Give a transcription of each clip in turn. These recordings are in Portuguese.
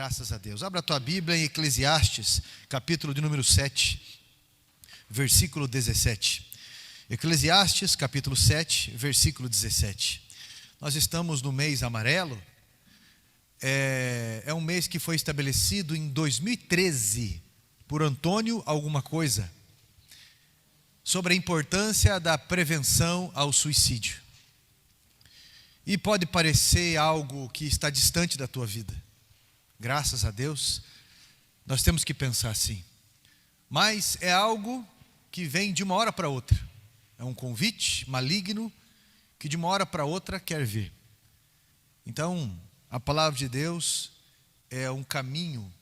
Graças a Deus. Abra a tua Bíblia em Eclesiastes, capítulo de número 7, versículo 17. Eclesiastes, capítulo 7, versículo 17. Nós estamos no mês amarelo. É um mês que foi estabelecido em 2013 por Antônio alguma coisa, sobre a importância da prevenção ao suicídio. E pode parecer algo que está distante da tua vida. Graças a Deus, nós temos que pensar assim. Mas é algo que vem de uma hora para outra. É um convite maligno que de uma hora para outra quer vir. Então, a palavra de Deus é um caminho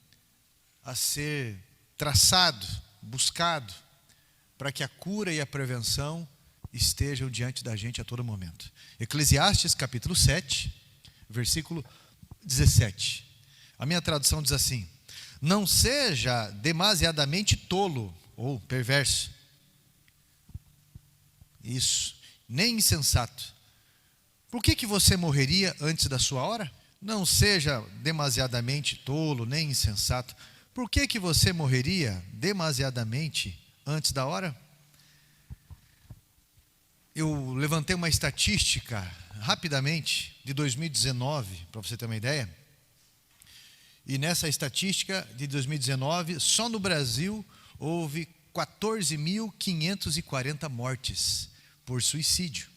a ser traçado, buscado, para que a cura e a prevenção estejam diante da gente a todo momento. Eclesiastes capítulo 7, versículo 17. A minha tradução diz assim: não seja demasiadamente tolo ou perverso. Isso, nem insensato. Por que você morreria antes da sua hora? Não seja demasiadamente tolo, nem insensato. Por que você morreria demasiadamente antes da hora? Eu levantei uma estatística rapidamente de 2019, para você ter uma ideia. E nessa estatística de 2019, só no Brasil houve 14.540 mortes por suicídio.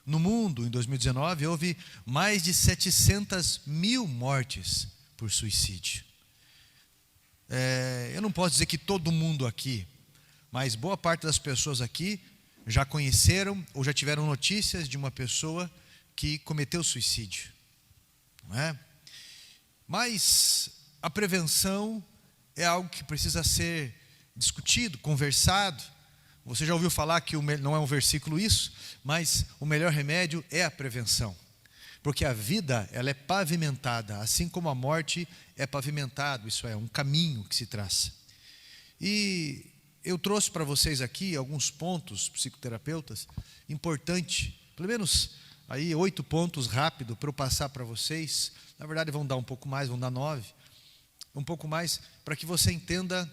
No mundo, em 2019, houve mais de 700 mil mortes por suicídio. Eu não posso dizer que todo mundo aqui, mas boa parte das pessoas aqui já conheceram ou já tiveram notícias de uma pessoa que cometeu suicídio, não é? Mas a prevenção é algo que precisa ser discutido, conversado. Você já ouviu falar que não é um versículo isso, mas o melhor remédio é a prevenção. Porque a vida, ela é pavimentada, assim como a morte é pavimentado, isso é, um caminho que se traça. E eu trouxe para vocês aqui alguns pontos, psicoterapeutas, importantes, pelo menos aí 8 pontos rápido para eu passar para vocês. Na verdade vão dar um pouco mais, vão dar 9, um pouco mais, para que você entenda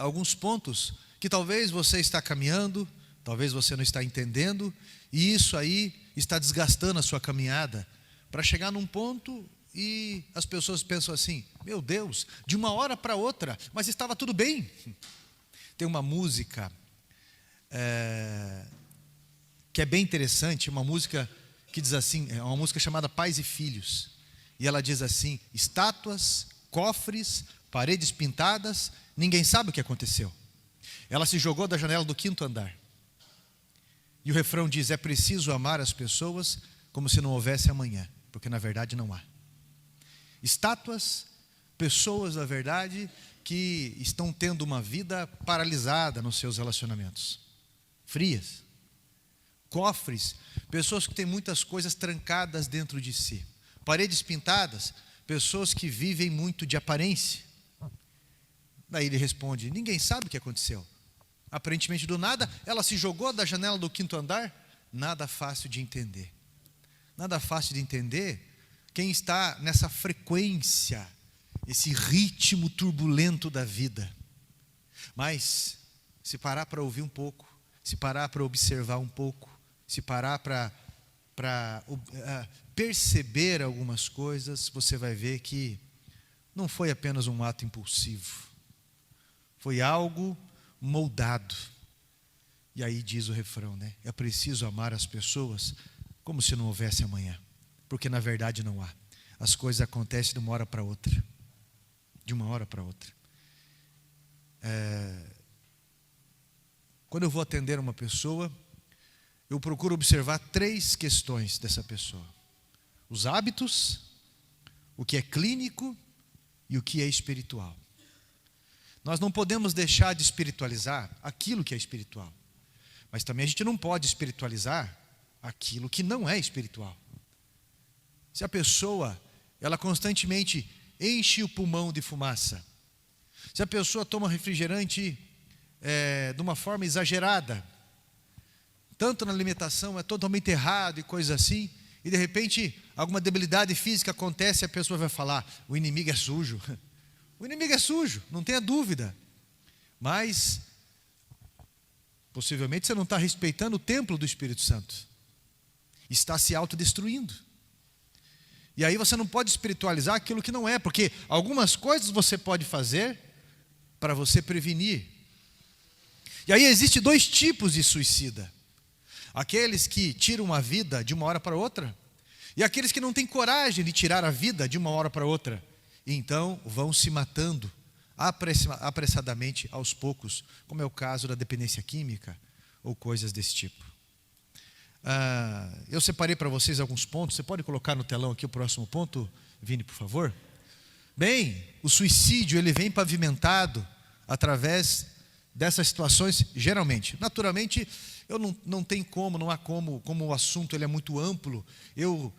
alguns pontos que talvez você está caminhando, talvez você não está entendendo, e isso aí está desgastando a sua caminhada, para chegar num ponto e as pessoas pensam assim: meu Deus, de uma hora para outra, mas estava tudo bem. Tem uma música que é bem interessante, uma música que diz assim, é uma música chamada Pais e Filhos, e ela diz assim: estátuas, cofres, paredes pintadas, ninguém sabe o que aconteceu. Ela se jogou da janela do 5º andar. E o refrão diz: é preciso amar as pessoas como se não houvesse amanhã, porque na verdade não há. Estátuas, pessoas na verdade que estão tendo uma vida paralisada nos seus relacionamentos, frias. Cofres, pessoas que têm muitas coisas trancadas dentro de si. Paredes pintadas, pessoas que vivem muito de aparência. Daí ele responde: ninguém sabe o que aconteceu. Aparentemente do nada, ela se jogou da janela do 5º andar. Nada fácil de entender. Nada fácil de entender quem está nessa frequência, esse ritmo turbulento da vida. Mas se parar para ouvir um pouco, se parar para observar um pouco, se parar para perceber algumas coisas, você vai ver que não foi apenas um ato impulsivo. Foi algo moldado. E aí diz o refrão, né? É preciso amar as pessoas como se não houvesse amanhã, porque na verdade não há. As coisas acontecem de uma hora para outra. De uma hora para outra. Quando eu vou atender uma pessoa, eu procuro observar 3 questões dessa pessoa: os hábitos, o que é clínico e o que é espiritual. Nós não podemos deixar de espiritualizar aquilo que é espiritual, mas também a gente não pode espiritualizar aquilo que não é espiritual. Se a pessoa, ela constantemente enche o pulmão de fumaça, se a pessoa toma refrigerante de uma forma exagerada, tanto na alimentação é totalmente errado e coisa assim, e de repente alguma debilidade física acontece e a pessoa vai falar: o inimigo é sujo. O inimigo é sujo, não tenha dúvida. Mas possivelmente você não está respeitando o templo do Espírito Santo. Está se autodestruindo. E aí você não pode espiritualizar aquilo que não é, porque algumas coisas você pode fazer para você prevenir. E aí existem dois tipos de suicida: aqueles que tiram a vida de uma hora para outra, e aqueles que não têm coragem de tirar a vida de uma hora para outra, e então vão se matando apressadamente aos poucos, como é o caso da dependência química ou coisas desse tipo. Eu separei para vocês alguns pontos. Você pode colocar no telão aqui o próximo ponto, Vini, por favor? Bem, o suicídio ele vem pavimentado através dessas situações, geralmente. Naturalmente, eu não tem como, não há como o assunto ele é muito amplo, eu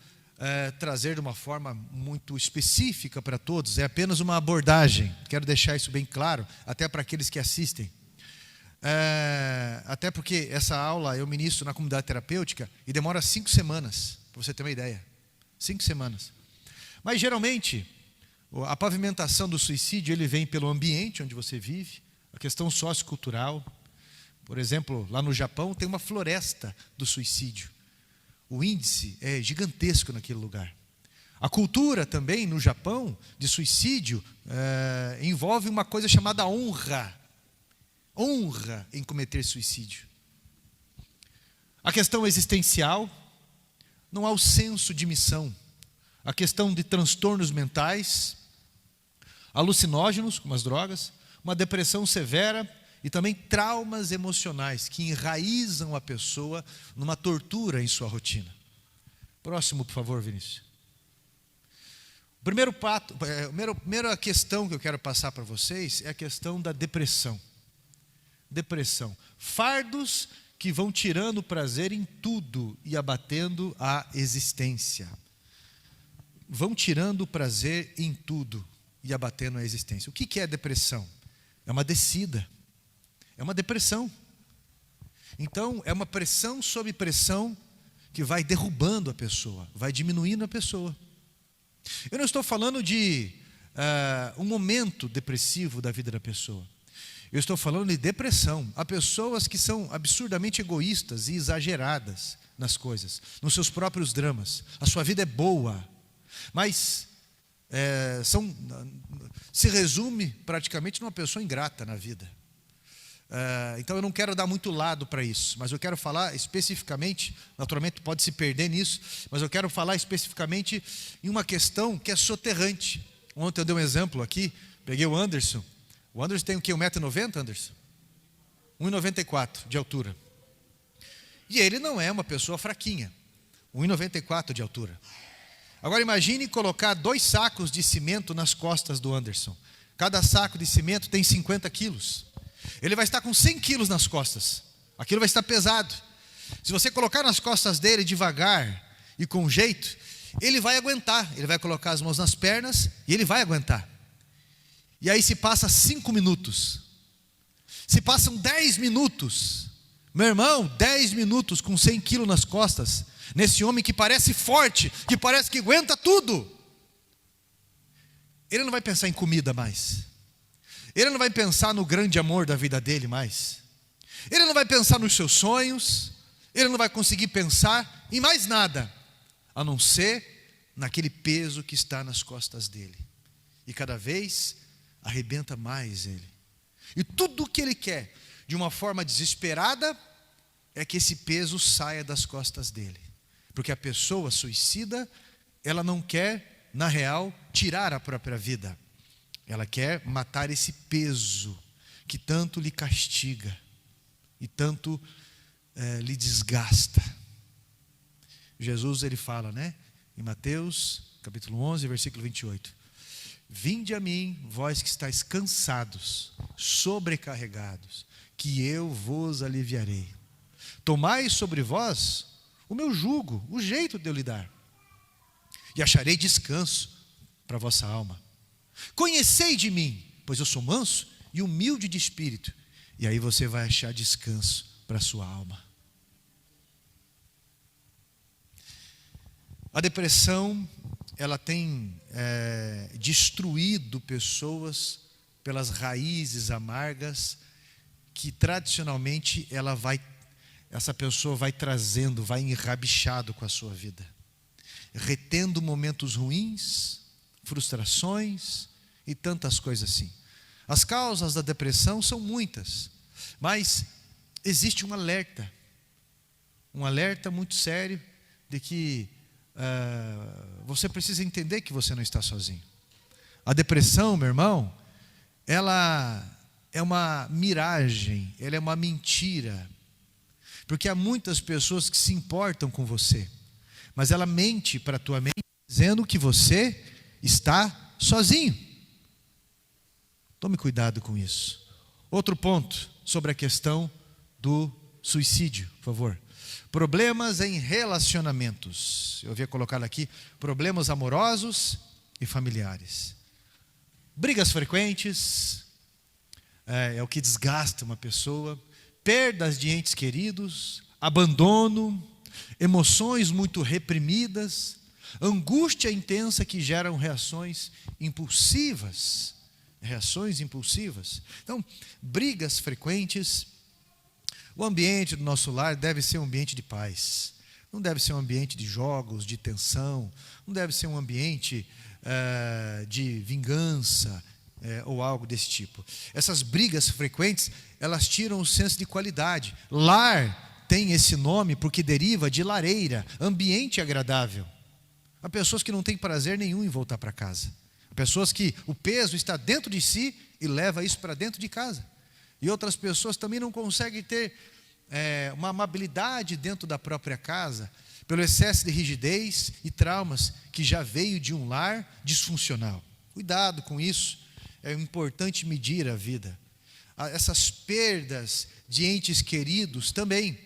trazer de uma forma muito específica para todos. É apenas uma abordagem, quero deixar isso bem claro, até para aqueles que assistem. Até porque essa aula eu ministro na comunidade terapêutica e demora 5 semanas, para você ter uma ideia. 5 semanas. Mas geralmente, a pavimentação do suicídio ele vem pelo ambiente onde você vive, a questão sociocultural. Por exemplo, lá no Japão tem uma floresta do suicídio. O índice é gigantesco naquele lugar. A cultura também no Japão de suicídio envolve uma coisa chamada honra. Honra em cometer suicídio. A questão existencial, não há o senso de missão. A questão de transtornos mentais, alucinógenos, como as drogas, uma depressão severa e também traumas emocionais que enraizam a pessoa numa tortura em sua rotina. Próximo, por favor, Vinícius. A primeira questão que eu quero passar para vocês é a questão da depressão. Depressão. Fardos que vão tirando o prazer em tudo e abatendo a existência. Vão tirando o prazer em tudo e abatendo a existência. O que é depressão? É uma descida. É uma depressão. Então, é uma pressão sobre pressão que vai derrubando a pessoa, vai diminuindo a pessoa. Eu não estou falando de um momento depressivo da vida da pessoa. Eu estou falando de depressão. Há pessoas que são absurdamente egoístas e exageradas nas coisas, nos seus próprios dramas. A sua vida é boa, mas se resume praticamente numa pessoa ingrata na vida. Então eu não quero dar muito lado para isso, mas eu quero falar especificamente, naturalmente pode se perder nisso, mas eu quero falar especificamente em uma questão que é soterrante. Ontem eu dei um exemplo aqui, peguei o Anderson. O Anderson tem o quê? 1,90 m, Anderson? 1,94 m de altura. E ele não é uma pessoa fraquinha, 1,94 m de altura. Agora imagine colocar 2 sacos de cimento nas costas do Anderson. Cada saco de cimento tem 50 quilos. Ele vai estar com 100 quilos nas costas. Aquilo vai estar pesado. Se você colocar nas costas dele devagar e com jeito, ele vai aguentar. Ele vai colocar as mãos nas pernas e ele vai aguentar. E aí se passa 5 minutos. Se passam 10 minutos. Meu irmão, 10 minutos com 100 quilos nas costas. Nesse homem que parece forte, que parece que aguenta tudo. Ele não vai pensar em comida mais. Ele não vai pensar no grande amor da vida dele mais. Ele não vai pensar nos seus sonhos. Ele não vai conseguir pensar em mais nada, a não ser naquele peso que está nas costas dele. E cada vez arrebenta mais ele. E tudo o que ele quer, de uma forma desesperada, é que esse peso saia das costas dele. Porque a pessoa suicida, ela não quer, na real, tirar a própria vida. Ela quer matar esse peso que tanto lhe castiga e tanto lhe desgasta. Jesus ele fala, né? Em Mateus, capítulo 11, versículo 28. Vinde a mim, vós que estáis cansados, sobrecarregados, que eu vos aliviarei. Tomai sobre vós o meu jugo, o jeito de eu lidar, e acharei descanso para a vossa alma. Conhecei de mim, pois eu sou manso e humilde de espírito, e aí você vai achar descanso para a sua alma. A depressão, ela tem destruído pessoas pelas raízes amargas que tradicionalmente essa pessoa vai trazendo, vai enrabixado com a sua vida, retendo momentos ruins, frustrações e tantas coisas assim. As causas da depressão são muitas, mas existe um alerta muito sério de que você precisa entender que você não está sozinho. A depressão, meu irmão, ela é uma miragem, ela é uma mentira, porque há muitas pessoas que se importam com você, mas ela mente para a tua mente dizendo que você está sozinho. Tome cuidado com isso. Outro ponto sobre a questão do suicídio, por favor. Problemas em relacionamentos. Eu havia colocado aqui problemas amorosos e familiares. Brigas frequentes, é o que desgasta uma pessoa. Perdas de entes queridos, abandono, emoções muito reprimidas, angústia intensa que geram reações impulsivas. Então, brigas frequentes. O ambiente do nosso lar deve ser um ambiente de paz. Não deve ser um ambiente de jogos, de tensão. Não deve ser um ambiente de vingança ou algo desse tipo. Essas brigas frequentes, elas tiram o senso de qualidade. Lar tem esse nome porque deriva de lareira, ambiente agradável. Há pessoas que não têm prazer nenhum em voltar para casa. Há pessoas que o peso está dentro de si e leva isso para dentro de casa. E outras pessoas também não conseguem ter uma amabilidade dentro da própria casa, pelo excesso de rigidez e traumas que já veio de um lar disfuncional. Cuidado com isso, é importante medir a vida. Essas perdas de entes queridos também.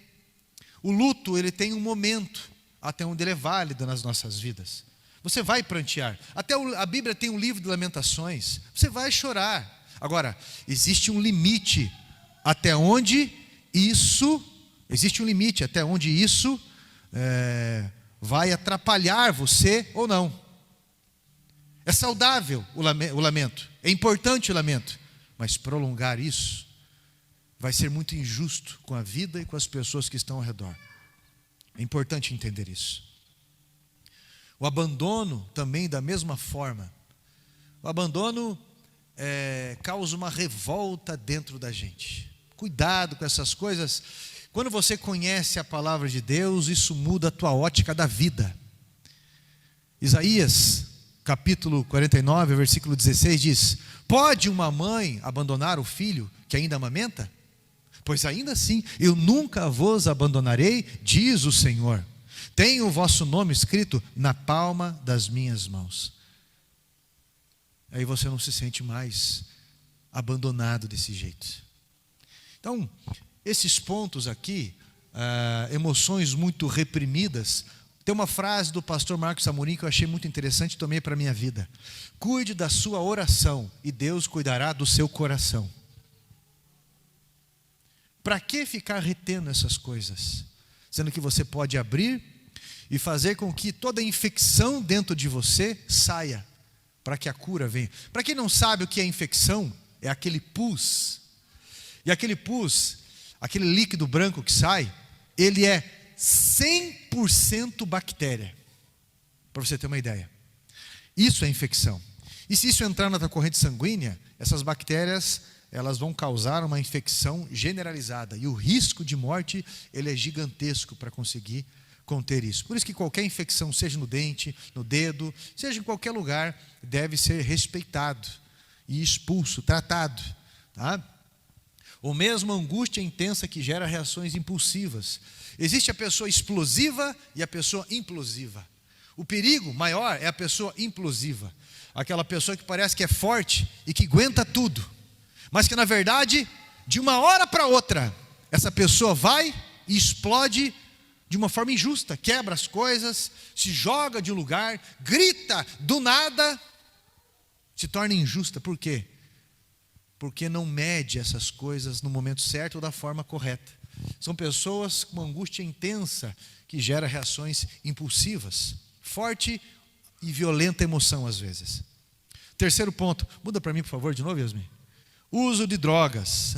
O luto, ele tem um momento, até onde ele é válido nas nossas vidas. Você vai prantear. Até a Bíblia tem um livro de lamentações. Você vai chorar. Agora, existe um limite até onde isso vai atrapalhar você ou não. É saudável o lamento, é importante o lamento, mas prolongar isso vai ser muito injusto com a vida e com as pessoas que estão ao redor. É importante entender isso. O abandono também da mesma forma. O abandono causa uma revolta dentro da gente. Cuidado com essas coisas. Quando você conhece a palavra de Deus, isso muda a tua ótica da vida. Isaías, capítulo 49, versículo 16 diz: pode uma mãe abandonar o filho que ainda amamenta? Pois ainda assim, eu nunca vos abandonarei, diz o Senhor. Tenho o vosso nome escrito na palma das minhas mãos. Aí você não se sente mais abandonado desse jeito. Então, esses pontos aqui, emoções muito reprimidas. Tem uma frase do pastor Marcos Amorim que eu achei muito interessante, tomei para a minha vida. Cuide da sua oração e Deus cuidará do seu coração. Para que ficar retendo essas coisas? Sendo que você pode abrir e fazer com que toda infecção dentro de você saia, para que a cura venha. Para quem não sabe o que é infecção, é aquele pus. E aquele pus, aquele líquido branco que sai, ele é 100% bactéria. Para você ter uma ideia. Isso é infecção. E se isso entrar na tua corrente sanguínea, essas bactérias, elas vão causar uma infecção generalizada. E o risco de morte, ele é gigantesco para conseguir conter isso. Por isso que qualquer infecção, seja no dente, no dedo, seja em qualquer lugar, deve ser respeitado e expulso, tratado. Tá? Ou mesmo a angústia intensa que gera reações impulsivas. Existe a pessoa explosiva e a pessoa implosiva. O perigo maior é a pessoa implosiva. Aquela pessoa que parece que é forte e que aguenta tudo. Mas que na verdade, de uma hora para outra, essa pessoa vai e explode de uma forma injusta. Quebra as coisas, se joga de um lugar, grita do nada, se torna injusta. Por quê? Porque não mede essas coisas no momento certo ou da forma correta. São pessoas com uma angústia intensa que gera reações impulsivas. Forte e violenta emoção às vezes. Terceiro ponto, muda para mim por favor de novo, Yasmin. Uso de drogas.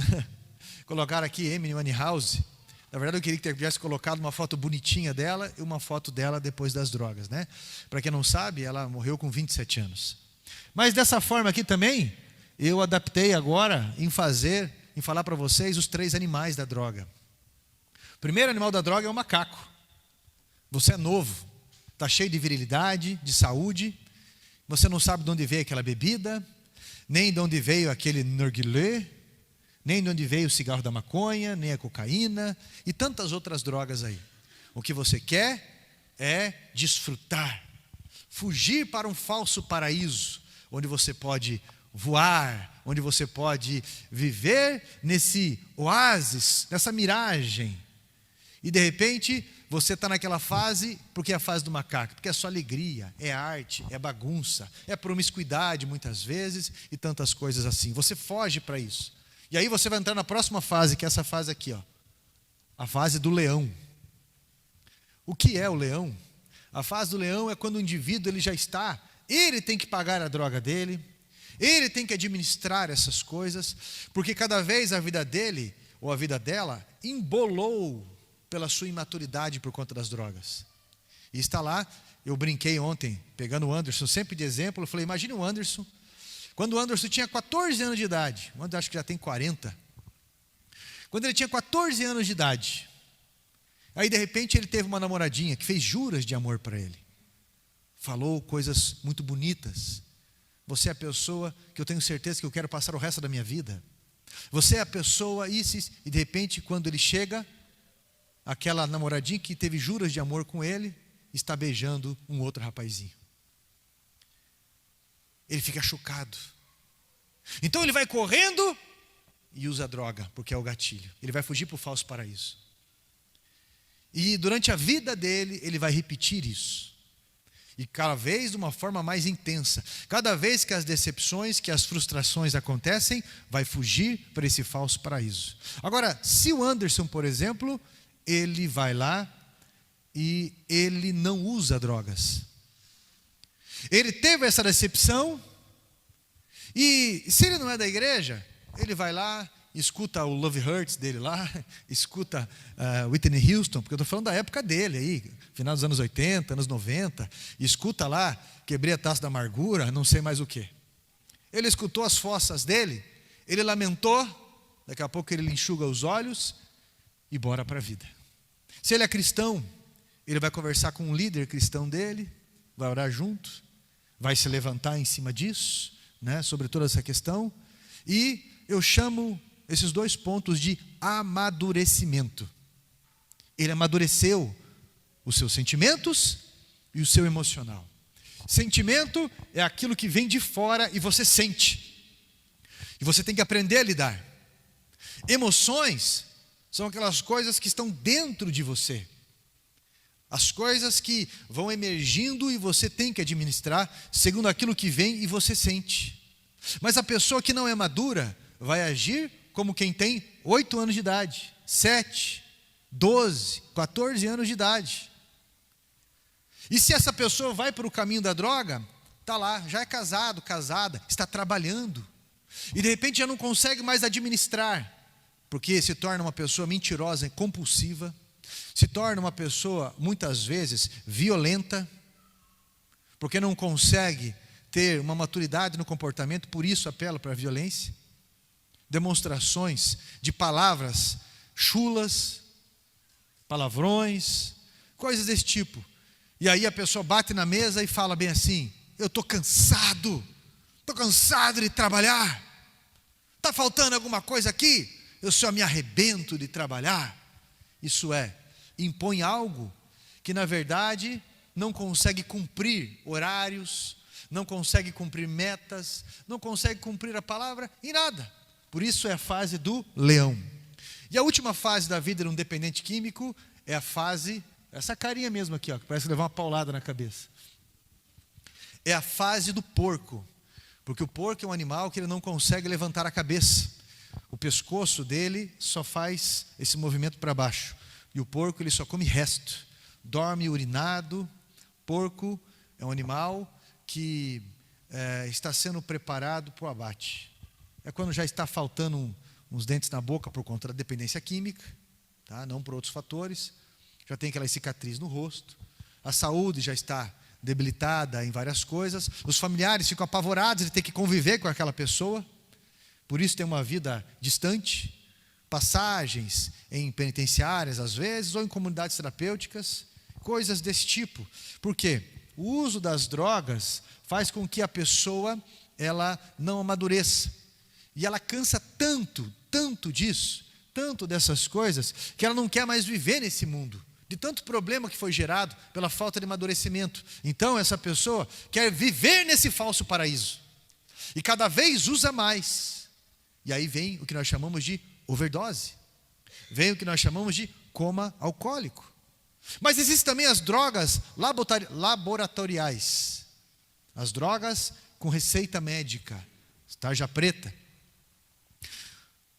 Colocaram aqui Amy Winehouse. Na verdade eu queria que tivesse colocado uma foto bonitinha dela e uma foto dela depois das drogas, né? Para quem não sabe, ela morreu com 27 anos. Mas dessa forma aqui também, eu adaptei agora em falar para vocês os 3 animais da droga. O primeiro animal da droga é o macaco. Você é novo, está cheio de virilidade, de saúde, você não sabe de onde veio aquela bebida, nem de onde veio aquele narguilé, nem de onde veio o cigarro da maconha, nem a cocaína e tantas outras drogas aí. O que você quer é desfrutar, fugir para um falso paraíso, onde você pode voar, onde você pode viver nesse oásis, nessa miragem. E de repente, você está naquela fase, porque é a fase do macaco, porque é só alegria, é arte, é bagunça, é promiscuidade muitas vezes e tantas coisas assim. Você foge para isso. E aí você vai entrar na próxima fase, que é essa fase aqui, ó, a fase do leão. O que é o leão? A fase do leão é quando o indivíduo ele já está, ele tem que pagar a droga dele, ele tem que administrar essas coisas, porque cada vez a vida dele ou a vida dela embolou pela sua imaturidade por conta das drogas. E está lá, eu brinquei ontem, pegando o Anderson, sempre de exemplo, eu falei, imagine o Anderson, quando o Anderson tinha 14 anos de idade, o Anderson acho que já tem 40, quando ele tinha 14 anos de idade, aí de repente ele teve uma namoradinha que fez juras de amor para ele, falou coisas muito bonitas, você é a pessoa que eu tenho certeza que eu quero passar o resto da minha vida, você é a pessoa isso, e de repente quando ele chega, aquela namoradinha que teve juras de amor com ele, está beijando um outro rapazinho. Ele fica chocado. Então ele vai correndo e usa a droga, porque é o gatilho. Ele vai fugir para o falso paraíso. E durante a vida dele, ele vai repetir isso. E cada vez de uma forma mais intensa. Cada vez que as decepções, que as frustrações acontecem, vai fugir para esse falso paraíso. Agora, se o Anderson, por exemplo, ele vai lá e ele não usa drogas. Ele teve essa decepção e se ele não é da igreja, ele vai lá, escuta o Love Hurts dele lá, escuta Whitney Houston, porque eu estou falando da época dele aí, final dos anos 80, anos 90, escuta lá, Quebrei a Taça da Amargura, não sei mais o que. Ele escutou as fossas dele, ele lamentou, daqui a pouco ele enxuga os olhos e bora para a vida. Se ele é cristão, ele vai conversar com um líder cristão dele, vai orar junto, vai se levantar em cima disso, né, sobre toda essa questão, e eu chamo esses 2 pontos de amadurecimento. Ele amadureceu os seus sentimentos e o seu emocional. Sentimento é aquilo que vem de fora e você sente, e você tem que aprender a lidar. Emoções são aquelas coisas que estão dentro de você, as coisas que vão emergindo e você tem que administrar segundo aquilo que vem e você sente. Mas a pessoa que não é madura vai agir como quem tem 8 anos de idade, 7, 12, 14 anos de idade. E se essa pessoa vai para o caminho da droga, está lá, já é casado, casada, está trabalhando, e de repente já não consegue mais administrar, porque se torna uma pessoa mentirosa e compulsiva, se torna uma pessoa muitas vezes violenta, porque não consegue ter uma maturidade no comportamento, por isso apela para a violência, demonstrações de palavras chulas, palavrões, coisas desse tipo. E aí a pessoa bate na mesa e fala bem assim: eu estou cansado de trabalhar, está faltando alguma coisa aqui? Eu só me arrebento de trabalhar. Isso é, impõe algo que na verdade não consegue cumprir horários, não consegue cumprir metas, não consegue cumprir a palavra em nada. Por isso é a fase do leão. E a última fase da vida de um dependente químico é a fase, essa carinha mesmo aqui, ó, que parece levar uma paulada na cabeça. É a fase do porco, porque o porco é um animal que ele não consegue levantar a cabeça. O pescoço dele só faz esse movimento para baixo. E o porco ele só come resto, dorme urinado, Porco é um animal que está sendo preparado para o abate. É quando já está faltando uns dentes na boca por conta da dependência química, tá? Não por outros fatores. Já tem aquela cicatriz no rosto. A saúde já está debilitada em várias coisas. Os familiares ficam apavorados de ter que conviver com aquela pessoa. Por isso tem uma vida distante. Passagens em penitenciárias, às vezes, ou em comunidades terapêuticas. Coisas desse tipo. Por quê? O uso das drogas faz com que a pessoa ela não amadureça. E ela cansa tanto disso, tanto dessas coisas, que ela não quer mais viver nesse mundo. De tanto problema que foi gerado pela falta de amadurecimento. Então essa pessoa quer viver nesse falso paraíso. E cada vez usa mais. E aí vem o que nós chamamos de overdose. Vem o que nós chamamos de coma alcoólico. Mas existem também as drogas laboratoriais. As drogas com receita médica. Tarja preta.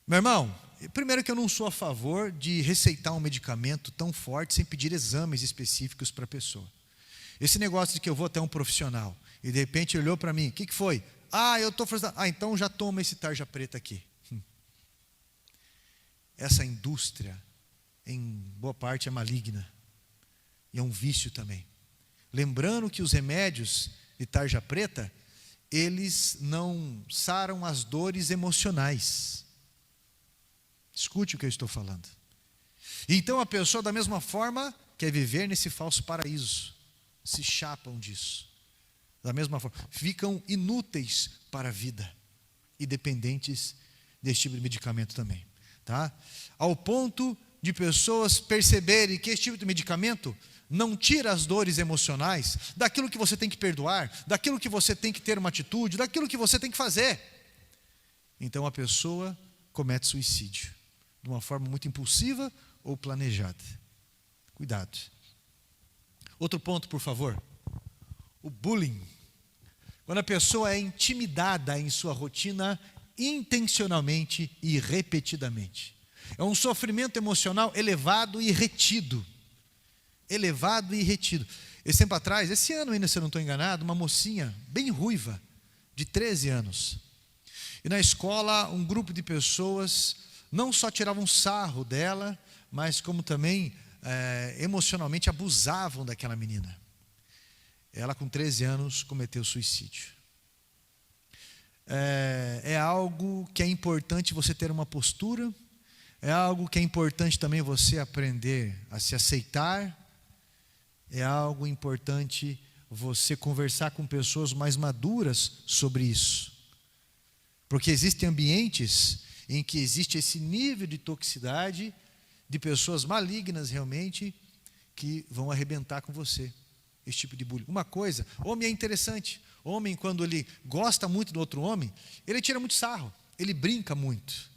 Meu irmão, primeiro que eu não sou a favor de receitar um medicamento tão forte sem pedir exames específicos para a pessoa. Esse negócio de que eu vou até um profissional e de repente ele olhou para mim, o que foi? Eu estou frustrado. Então já toma esse tarja preta aqui. Essa indústria, em boa parte, é maligna. E é um vício também. Lembrando que os remédios de tarja preta, eles não saram as dores emocionais. Escute o que eu estou falando. Então a pessoa, da mesma forma, quer viver nesse falso paraíso. Se chapam disso. Da mesma forma, ficam inúteis para a vida. E dependentes desse tipo de medicamento também. Tá? Ao ponto de pessoas perceberem que esse tipo de medicamento não tira as dores emocionais daquilo que você tem que perdoar, daquilo que você tem que ter uma atitude, daquilo que você tem que fazer. Então a pessoa comete suicídio. De uma forma muito impulsiva ou planejada. Cuidado. Outro ponto, por favor. O bullying. Quando a pessoa é intimidada em sua rotina intencionalmente e repetidamente. É um sofrimento emocional elevado e retido. Elevado e retido. Esse tempo atrás, esse ano ainda, se eu não estou enganado, uma mocinha bem ruiva, de 13 anos. E na escola, um grupo de pessoas não só tiravam sarro dela, mas como também emocionalmente abusavam daquela menina. Ela com 13 anos cometeu suicídio. É algo que é importante você ter uma postura, é algo que é importante também você aprender a se aceitar, é algo importante você conversar com pessoas mais maduras sobre isso. Porque existem ambientes em que existe esse nível de toxicidade de pessoas malignas realmente que vão arrebentar com você. Esse tipo de bullying. Uma coisa, homem é interessante. Homem, quando ele gosta muito do outro homem, ele tira muito sarro, ele brinca muito.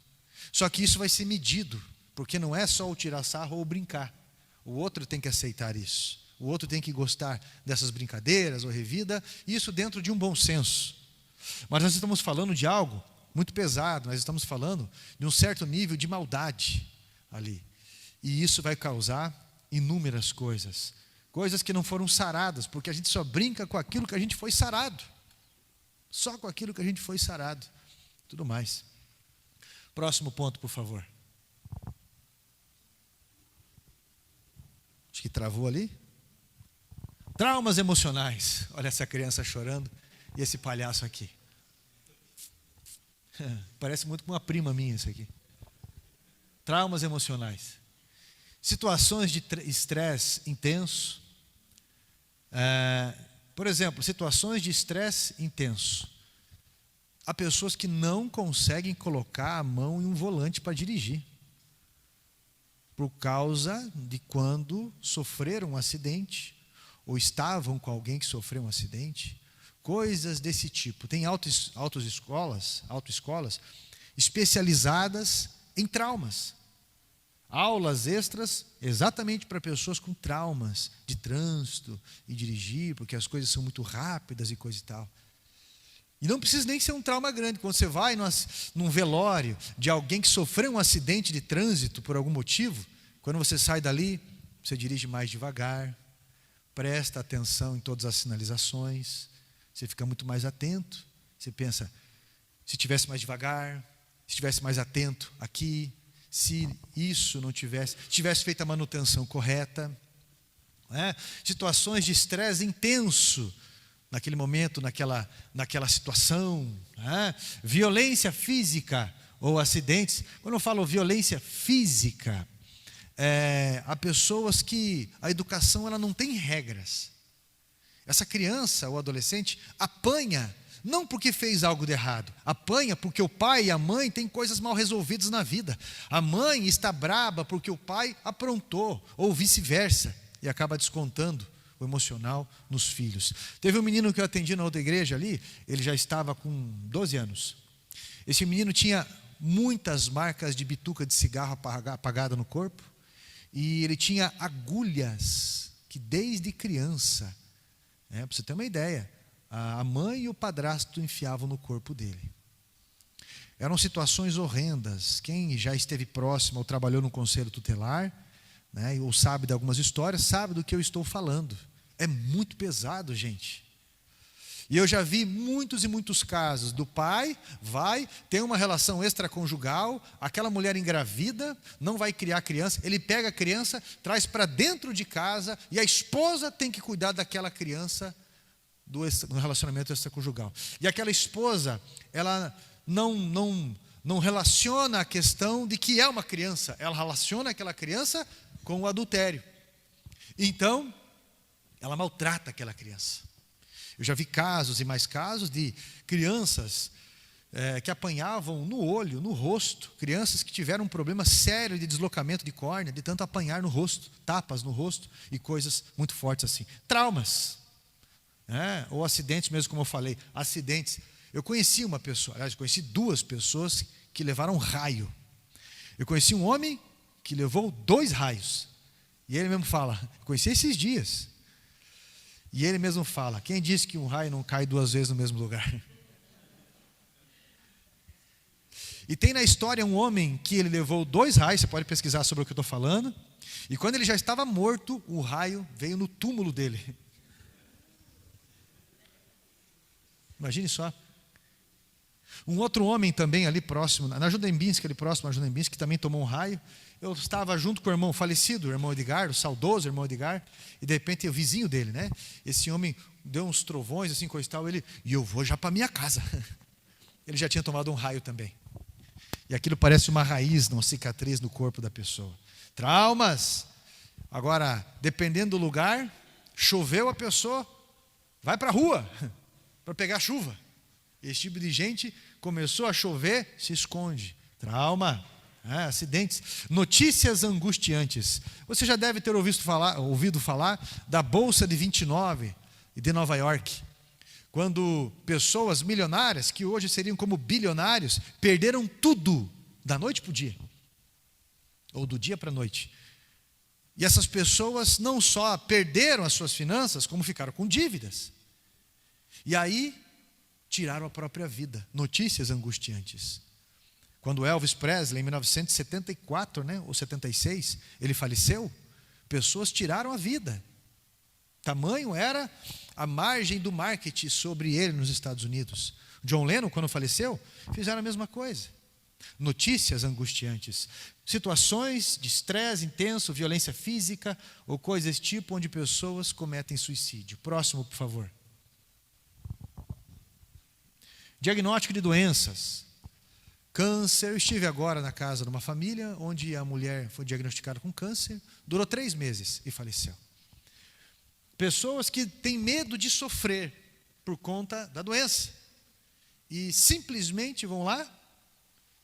Só que isso vai ser medido, porque não é só o tirar sarro ou brincar. O outro tem que aceitar isso. O outro tem que gostar dessas brincadeiras ou revida, isso dentro de um bom senso. Mas nós estamos falando de algo muito pesado, nós estamos falando de um certo nível de maldade ali. E isso vai causar inúmeras coisas. Coisas que não foram saradas, porque a gente só brinca com aquilo que a gente foi sarado. Só com aquilo que a gente foi sarado. Tudo mais. Próximo ponto, por favor. Acho que travou ali. Traumas emocionais. Olha essa criança chorando e esse palhaço aqui. Parece muito com uma prima minha isso aqui. Traumas emocionais. Situações de estresse intenso. Por exemplo, situações de estresse intenso. Há pessoas que não conseguem colocar a mão em um volante para dirigir. Por causa de quando sofreram um acidente, ou estavam com alguém que sofreu um acidente. Coisas desse tipo. Tem autoescolas especializadas em traumas. Aulas extras exatamente para pessoas com traumas de trânsito e dirigir, porque as coisas são muito rápidas e coisa e tal. E não precisa nem ser um trauma grande. Quando você vai num velório de alguém que sofreu um acidente de trânsito por algum motivo, quando você sai dali, você dirige mais devagar, presta atenção em todas as sinalizações, você fica muito mais atento, você pensa, se tivesse mais devagar, se tivesse mais atento aqui, se isso não tivesse feito a manutenção correta, né? Situações de estresse intenso, naquele momento, naquela situação, né? Violência física ou acidentes. Quando eu falo violência física, há pessoas que a educação ela não tem regras. Essa criança ou adolescente apanha, não porque fez algo de errado, apanha porque o pai e a mãe têm coisas mal resolvidas na vida. A mãe está braba porque o pai aprontou, ou vice-versa, e acaba descontando o emocional nos filhos. Teve um menino que eu atendi na outra igreja ali, ele já estava com 12 anos. Esse menino tinha muitas marcas de bituca de cigarro apagada no corpo, e ele tinha agulhas que desde criança, para você ter uma ideia, a mãe e o padrasto enfiavam no corpo dele. Eram situações horrendas. Quem já esteve próximo ou trabalhou no conselho tutelar, né, ou sabe de algumas histórias, sabe do que eu estou falando. É muito pesado, gente. E eu já vi muitos e muitos casos do pai, tem uma relação extraconjugal, aquela mulher engravida, não vai criar criança, ele pega a criança, traz para dentro de casa, e a esposa tem que cuidar daquela criança do relacionamento extraconjugal. E aquela esposa, ela não relaciona a questão de que é uma criança, ela relaciona aquela criança com o adultério. Então, ela maltrata aquela criança. Eu já vi casos e mais casos de crianças que apanhavam no olho, no rosto, crianças que tiveram um problema sério de deslocamento de córnea, de tanto apanhar no rosto, tapas no rosto e coisas muito fortes assim. Traumas, ou acidentes mesmo, como eu falei, acidentes. Eu conheci uma pessoa, aliás, eu conheci 2 pessoas que levaram raio. Eu conheci um homem que levou 2 raios, e ele mesmo fala, conheci esses dias, e ele mesmo fala, quem disse que um raio não cai 2 vezes no mesmo lugar? E tem na história um homem que ele levou 2 raios, você pode pesquisar sobre o que eu estou falando, e quando ele já estava morto, o raio veio no túmulo dele. Imagine só. Um outro homem também ali próximo, na Judembinsk, ali próximo a Judembinsk, que também tomou um raio. Eu estava junto com o irmão falecido, o irmão Edgar, o saudoso irmão Edgar, e de repente o vizinho dele, né? Esse homem deu uns trovões assim, coisa e tal, e eu vou já para minha casa. Ele já tinha tomado um raio também. E aquilo parece uma raiz, uma cicatriz no corpo da pessoa. Traumas. Agora, dependendo do lugar, choveu a pessoa, vai para a rua para pegar chuva. Esse tipo de gente, começou a chover, se esconde. Trauma. Acidentes, notícias angustiantes. Você já deve ter ouvido falar da Bolsa de 29 de Nova York, quando pessoas milionárias, que hoje seriam como bilionários, perderam tudo da noite para o dia, ou do dia para a noite. E essas pessoas não só perderam as suas finanças, como ficaram com dívidas. E aí tiraram a própria vida. Notícias angustiantes. Quando Elvis Presley, em 1974, ou 76, ele faleceu, pessoas tiraram a vida. Tamanho era a margem do marketing sobre ele nos Estados Unidos. John Lennon, quando faleceu, fizeram a mesma coisa. Notícias angustiantes. Situações de estresse intenso, violência física ou coisas desse tipo, onde pessoas cometem suicídio. Próximo, por favor. Diagnóstico de doenças. Câncer. Eu estive agora na casa de uma família onde a mulher foi diagnosticada com câncer, durou 3 meses e faleceu. Pessoas que têm medo de sofrer por conta da doença e simplesmente vão lá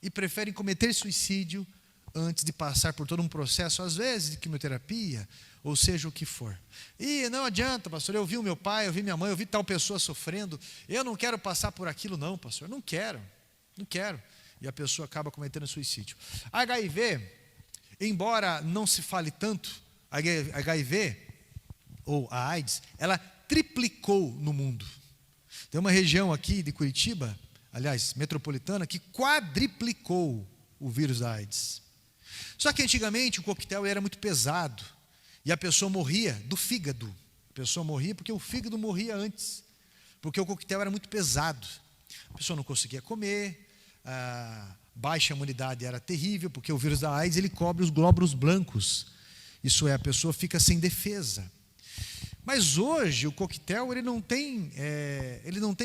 e preferem cometer suicídio antes de passar por todo um processo, às vezes de quimioterapia, ou seja o que for. E não adianta, pastor, eu vi o meu pai, eu vi minha mãe, eu vi tal pessoa sofrendo, eu não quero passar por aquilo não, pastor, não quero. E a pessoa acaba cometendo suicídio. HIV, embora não se fale tanto, HIV ou a AIDS, ela triplicou no mundo. Tem uma região aqui de Curitiba, aliás, metropolitana, que quadriplicou o vírus da AIDS. Só que antigamente o coquetel era muito pesado e a pessoa morria do fígado, pessoa morria porque o fígado morria antes, porque o coquetel era muito pesado. A pessoa não conseguia comer, a baixa imunidade era terrível, porque o vírus da AIDS ele cobre os glóbulos brancos. Isso é, a pessoa fica sem defesa. Mas hoje o coquetel ele não tem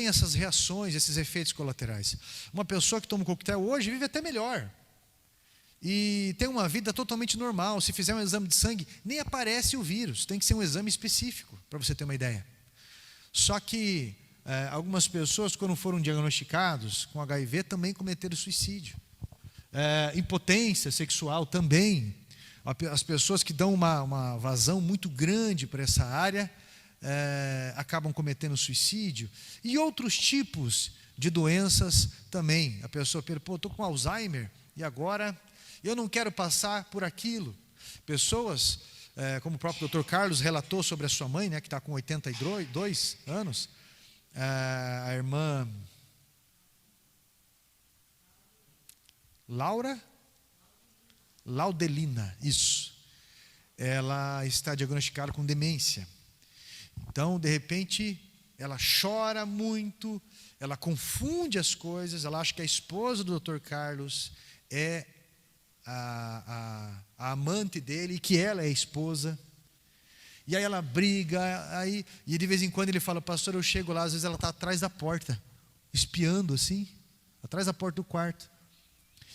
essas reações, esses efeitos colaterais. Uma pessoa que toma coquetel hoje vive até melhor. E tem uma vida totalmente normal. Se fizer um exame de sangue, nem aparece o vírus. Tem que ser um exame específico, para você ter uma ideia. Só que algumas pessoas, quando foram diagnosticados com HIV, também cometeram suicídio. Impotência sexual também. As pessoas que dão uma vazão muito grande para essa área acabam cometendo suicídio. E outros tipos de doenças também. A pessoa pensa, estou com Alzheimer e agora eu não quero passar por aquilo. Pessoas, como o próprio Dr. Carlos relatou sobre a sua mãe, né, que está com 82 anos, a irmã Laudelina, isso. Ela está diagnosticada com demência. Então, de repente, ela chora muito, ela confunde as coisas, ela acha que a esposa do Dr. Carlos é a amante dele e que ela é a esposa. E aí ela briga, e de vez em quando ele fala, pastor, eu chego lá, às vezes ela está atrás da porta, espiando assim, atrás da porta do quarto.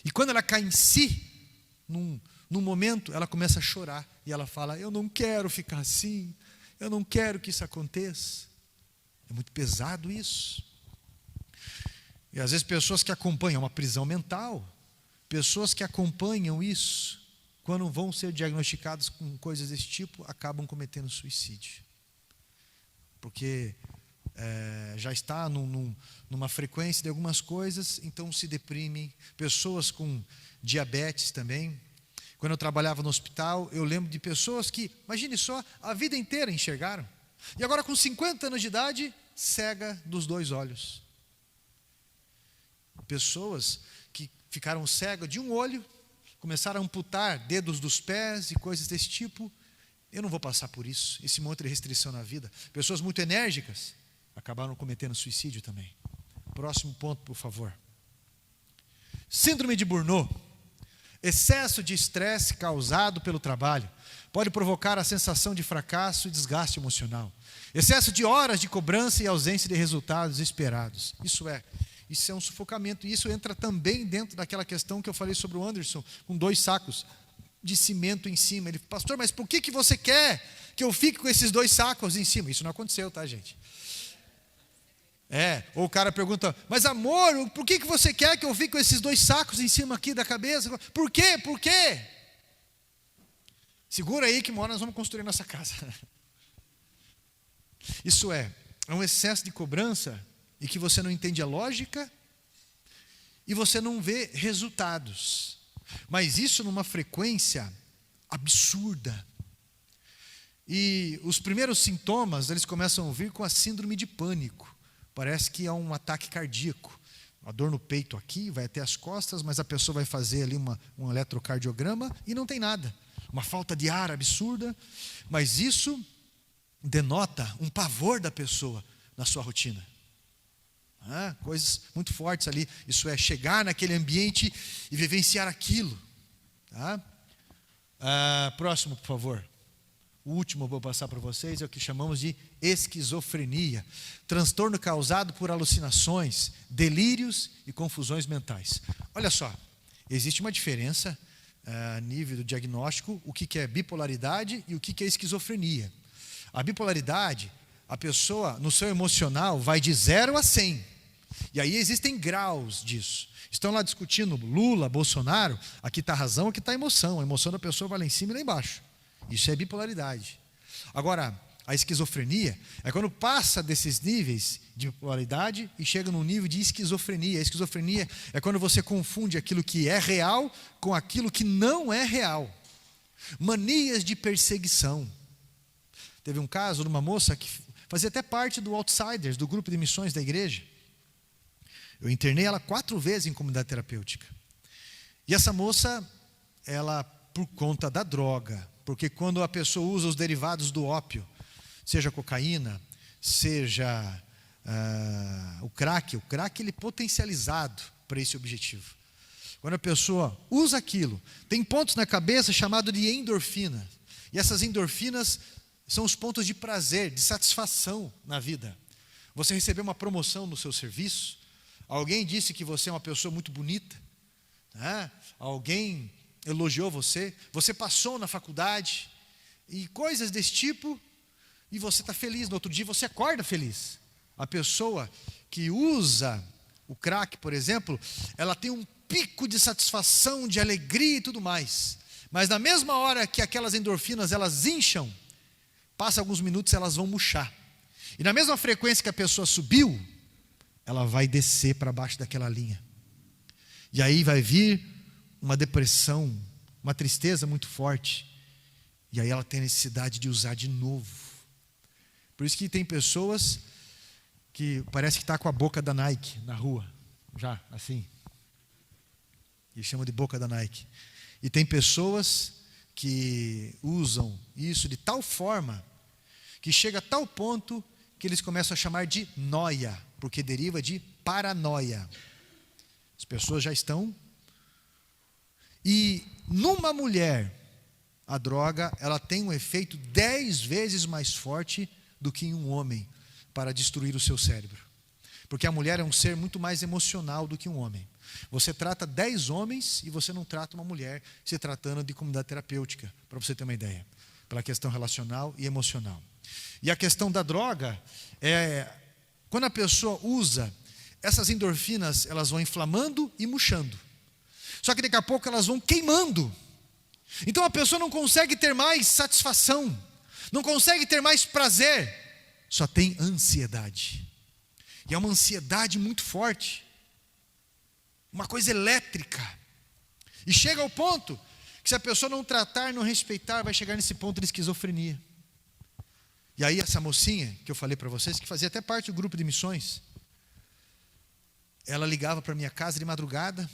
E quando ela cai em si, num momento, ela começa a chorar. E ela fala, eu não quero ficar assim, eu não quero que isso aconteça. É muito pesado isso. E às vezes pessoas que acompanham uma prisão mental, pessoas que acompanham isso, quando vão ser diagnosticados com coisas desse tipo, acabam cometendo suicídio. Porque já está numa frequência de algumas coisas, então se deprimem. Pessoas com diabetes também. Quando eu trabalhava no hospital, eu lembro de pessoas que, imagine só, a vida inteira enxergaram. E agora com 50 anos de idade, cega dos 2 olhos. Pessoas que ficaram cegas de um olho, começaram a amputar dedos dos pés e coisas desse tipo. Eu não vou passar por isso, esse monte de restrição na vida. Pessoas muito enérgicas acabaram cometendo suicídio também. Próximo ponto, por favor. Síndrome de Burnout. Excesso de estresse causado pelo trabalho pode provocar a sensação de fracasso e desgaste emocional. Excesso de horas de cobrança e ausência de resultados esperados. Isso é um sufocamento. E isso entra também dentro daquela questão que eu falei sobre o Anderson, com 2 sacos de cimento em cima. Ele, pastor, mas por que você quer que eu fique com esses 2 sacos em cima? Isso não aconteceu, tá, gente? Ou o cara pergunta, mas amor, por que você quer que eu fique com esses 2 sacos em cima aqui da cabeça? Por quê? Por quê? Segura aí que uma hora nós vamos construir nossa casa. Isso é um excesso de cobrança e que você não entende a lógica e você não vê resultados. Mas isso numa frequência absurda. E os primeiros sintomas, eles começam a vir com a síndrome de pânico. Parece que é um ataque cardíaco. Uma dor no peito aqui, vai até as costas, mas a pessoa vai fazer ali um eletrocardiograma e não tem nada. Uma falta de ar absurda. Mas isso denota um pavor da pessoa na sua rotina. Coisas muito fortes ali. Isso é chegar naquele ambiente e vivenciar aquilo. Próximo, por favor. O último eu vou passar para vocês é o que chamamos de esquizofrenia. Transtorno causado por alucinações, delírios e confusões mentais. Olha só, existe uma diferença a nível do diagnóstico, o que é bipolaridade e o que é esquizofrenia. A bipolaridade, a pessoa no seu emocional vai de 0 a 100. E aí existem graus disso. Estão lá discutindo Lula, Bolsonaro, aqui está a razão, aqui está a emoção. A emoção da pessoa vai lá em cima e lá embaixo. Isso é bipolaridade. Agora, a esquizofrenia é quando passa desses níveis de bipolaridade e chega num nível de esquizofrenia. A esquizofrenia é quando você confunde aquilo que é real com aquilo que não é real. Manias de perseguição. Teve um caso de uma moça que fazia até parte do Outsiders, do grupo de missões da igreja. Eu internei ela 4 vezes em comunidade terapêutica. E essa moça, ela, por conta da droga, porque quando a pessoa usa os derivados do ópio, seja cocaína, seja o crack ele é potencializado para esse objetivo. Quando a pessoa usa aquilo, tem pontos na cabeça chamados de endorfina. E essas endorfinas são os pontos de prazer, de satisfação na vida. Você recebeu uma promoção no seu serviço, alguém disse que você é uma pessoa muito bonita, né? Alguém elogiou você, você passou na faculdade, e coisas desse tipo, e você está feliz. No outro dia você acorda feliz. A pessoa que usa o crack, por exemplo, ela tem um pico de satisfação, de alegria e tudo mais. Mas na mesma hora que aquelas endorfinas elas incham, passa alguns minutos elas vão murchar. E na mesma frequência que a pessoa subiu, ela vai descer para baixo daquela linha. E aí vai vir uma depressão, uma tristeza muito forte. E aí ela tem necessidade de usar de novo. Por isso que tem pessoas que parece que está com a boca da Nike na rua, já assim. E chama de boca da Nike. E tem pessoas que usam isso de tal forma que chega a tal ponto que eles começam a chamar de noia, porque deriva de paranoia. As pessoas já estão. E numa mulher, a droga, ela tem um efeito 10 vezes mais forte do que em um homem para destruir o seu cérebro. Porque a mulher é um ser muito mais emocional do que um homem. Você trata 10 homens e você não trata uma mulher se tratando de comunidade terapêutica, para você ter uma ideia, pela questão relacional e emocional. E a questão da droga é, quando a pessoa usa, essas endorfinas, elas vão inflamando e murchando. Só que daqui a pouco elas vão queimando. Então a pessoa não consegue ter mais satisfação, não consegue ter mais prazer, só tem ansiedade. E é uma ansiedade muito forte, uma coisa elétrica. E chega ao ponto que se a pessoa não tratar, não respeitar, vai chegar nesse ponto de esquizofrenia. E aí essa mocinha, que eu falei para vocês, que fazia até parte do grupo de missões, ela ligava para minha casa de madrugada: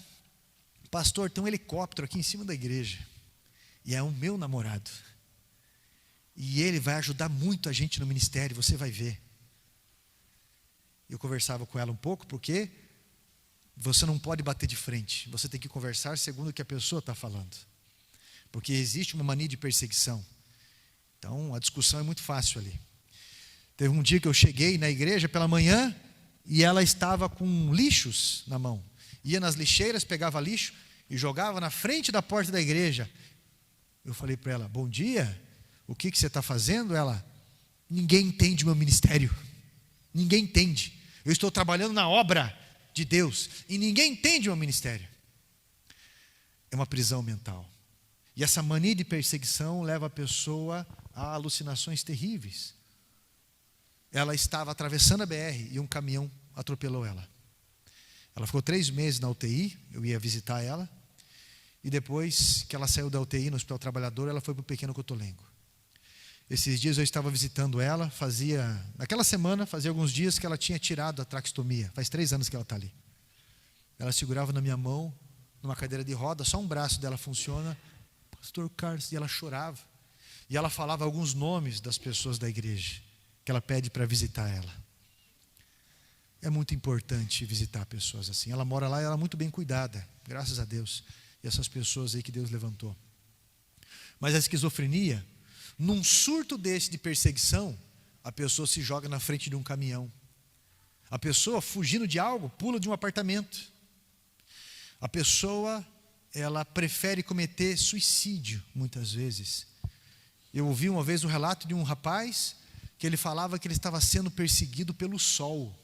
pastor, tem um helicóptero aqui em cima da igreja, e é o meu namorado, e ele vai ajudar muito a gente no ministério, você vai ver. Eu conversava com ela um pouco, porque você não pode bater de frente, você tem que conversar segundo o que a pessoa está falando, porque existe uma mania de perseguição. Então a discussão é muito fácil ali. Teve um dia que eu cheguei na igreja pela manhã, e ela estava com lixos na mão, ia nas lixeiras, pegava lixo e jogava na frente da porta da igreja. Eu falei para ela: bom dia, o que você está fazendo? Ela: ninguém entende o meu ministério, ninguém entende, eu estou trabalhando na obra de Deus, e ninguém entende o meu ministério. É uma prisão mental, e essa mania de perseguição leva a pessoa a alucinações terríveis. Ela estava atravessando a BR e um caminhão atropelou ela. Ela ficou 3 meses na UTI, eu ia visitar ela, e depois que ela saiu da UTI no Hospital Trabalhador, ela foi para o Pequeno Cotolengo. Esses dias eu estava visitando ela, naquela semana, fazia alguns dias que ela tinha tirado a traqueostomia, faz 3 anos que ela está ali. Ela segurava na minha mão, numa cadeira de roda, só um braço dela funciona, pastor Carlos, e ela chorava. E ela falava alguns nomes das pessoas da igreja, que ela pede para visitar ela. É muito importante visitar pessoas assim. Ela mora lá e ela é muito bem cuidada, graças a Deus. E essas pessoas aí que Deus levantou. Mas a esquizofrenia, num surto desse de perseguição, a pessoa se joga na frente de um caminhão. A pessoa, fugindo de algo, pula de um apartamento. A pessoa, ela prefere cometer suicídio, muitas vezes. Eu ouvi uma vez um relato de um rapaz que ele falava que ele estava sendo perseguido pelo sol.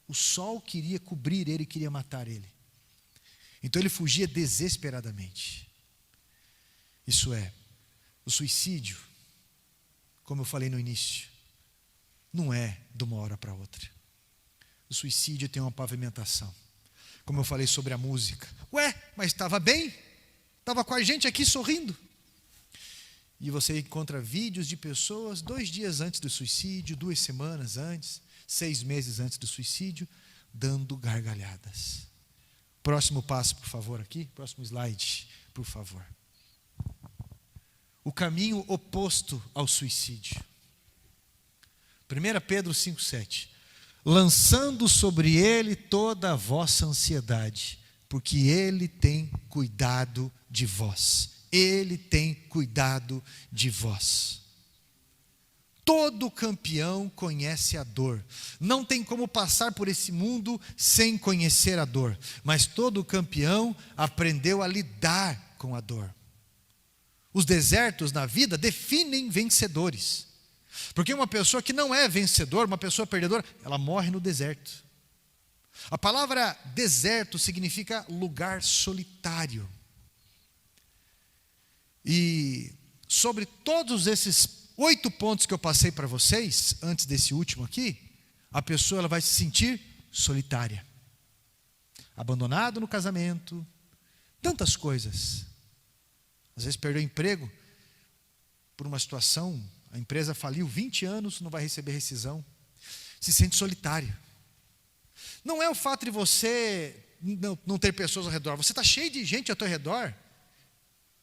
O sol queria cobrir ele, queria matar ele. Então ele fugia desesperadamente. Isso é, o suicídio, como eu falei no início, não é de uma hora para outra. O suicídio tem uma pavimentação. Como eu falei sobre a música. Ué, mas estava bem? Estava com a gente aqui sorrindo. E você encontra vídeos de pessoas 2 dias antes do suicídio, 2 semanas antes, 6 meses antes do suicídio, dando gargalhadas. Próximo passo, por favor, aqui. Próximo slide, por favor. O caminho oposto ao suicídio. 1 Pedro 5,7. Lançando sobre ele toda a vossa ansiedade, porque ele tem cuidado de vós. Ele tem cuidado de vós. Todo campeão conhece a dor. Não tem como passar por esse mundo sem conhecer a dor. Mas todo campeão aprendeu a lidar com a dor. Os desertos na vida definem vencedores. Porque uma pessoa que não é vencedor, uma pessoa perdedora, ela morre no deserto. A palavra deserto significa lugar solitário. E sobre todos esses 8 pontos que eu passei para vocês, antes desse último aqui, a pessoa ela vai se sentir solitária. Abandonado no casamento, tantas coisas. Às vezes perdeu o emprego por uma situação, a empresa faliu 20 anos, não vai receber rescisão. Se sente solitário. Não é o fato de você não ter pessoas ao redor, você está cheio de gente ao teu redor,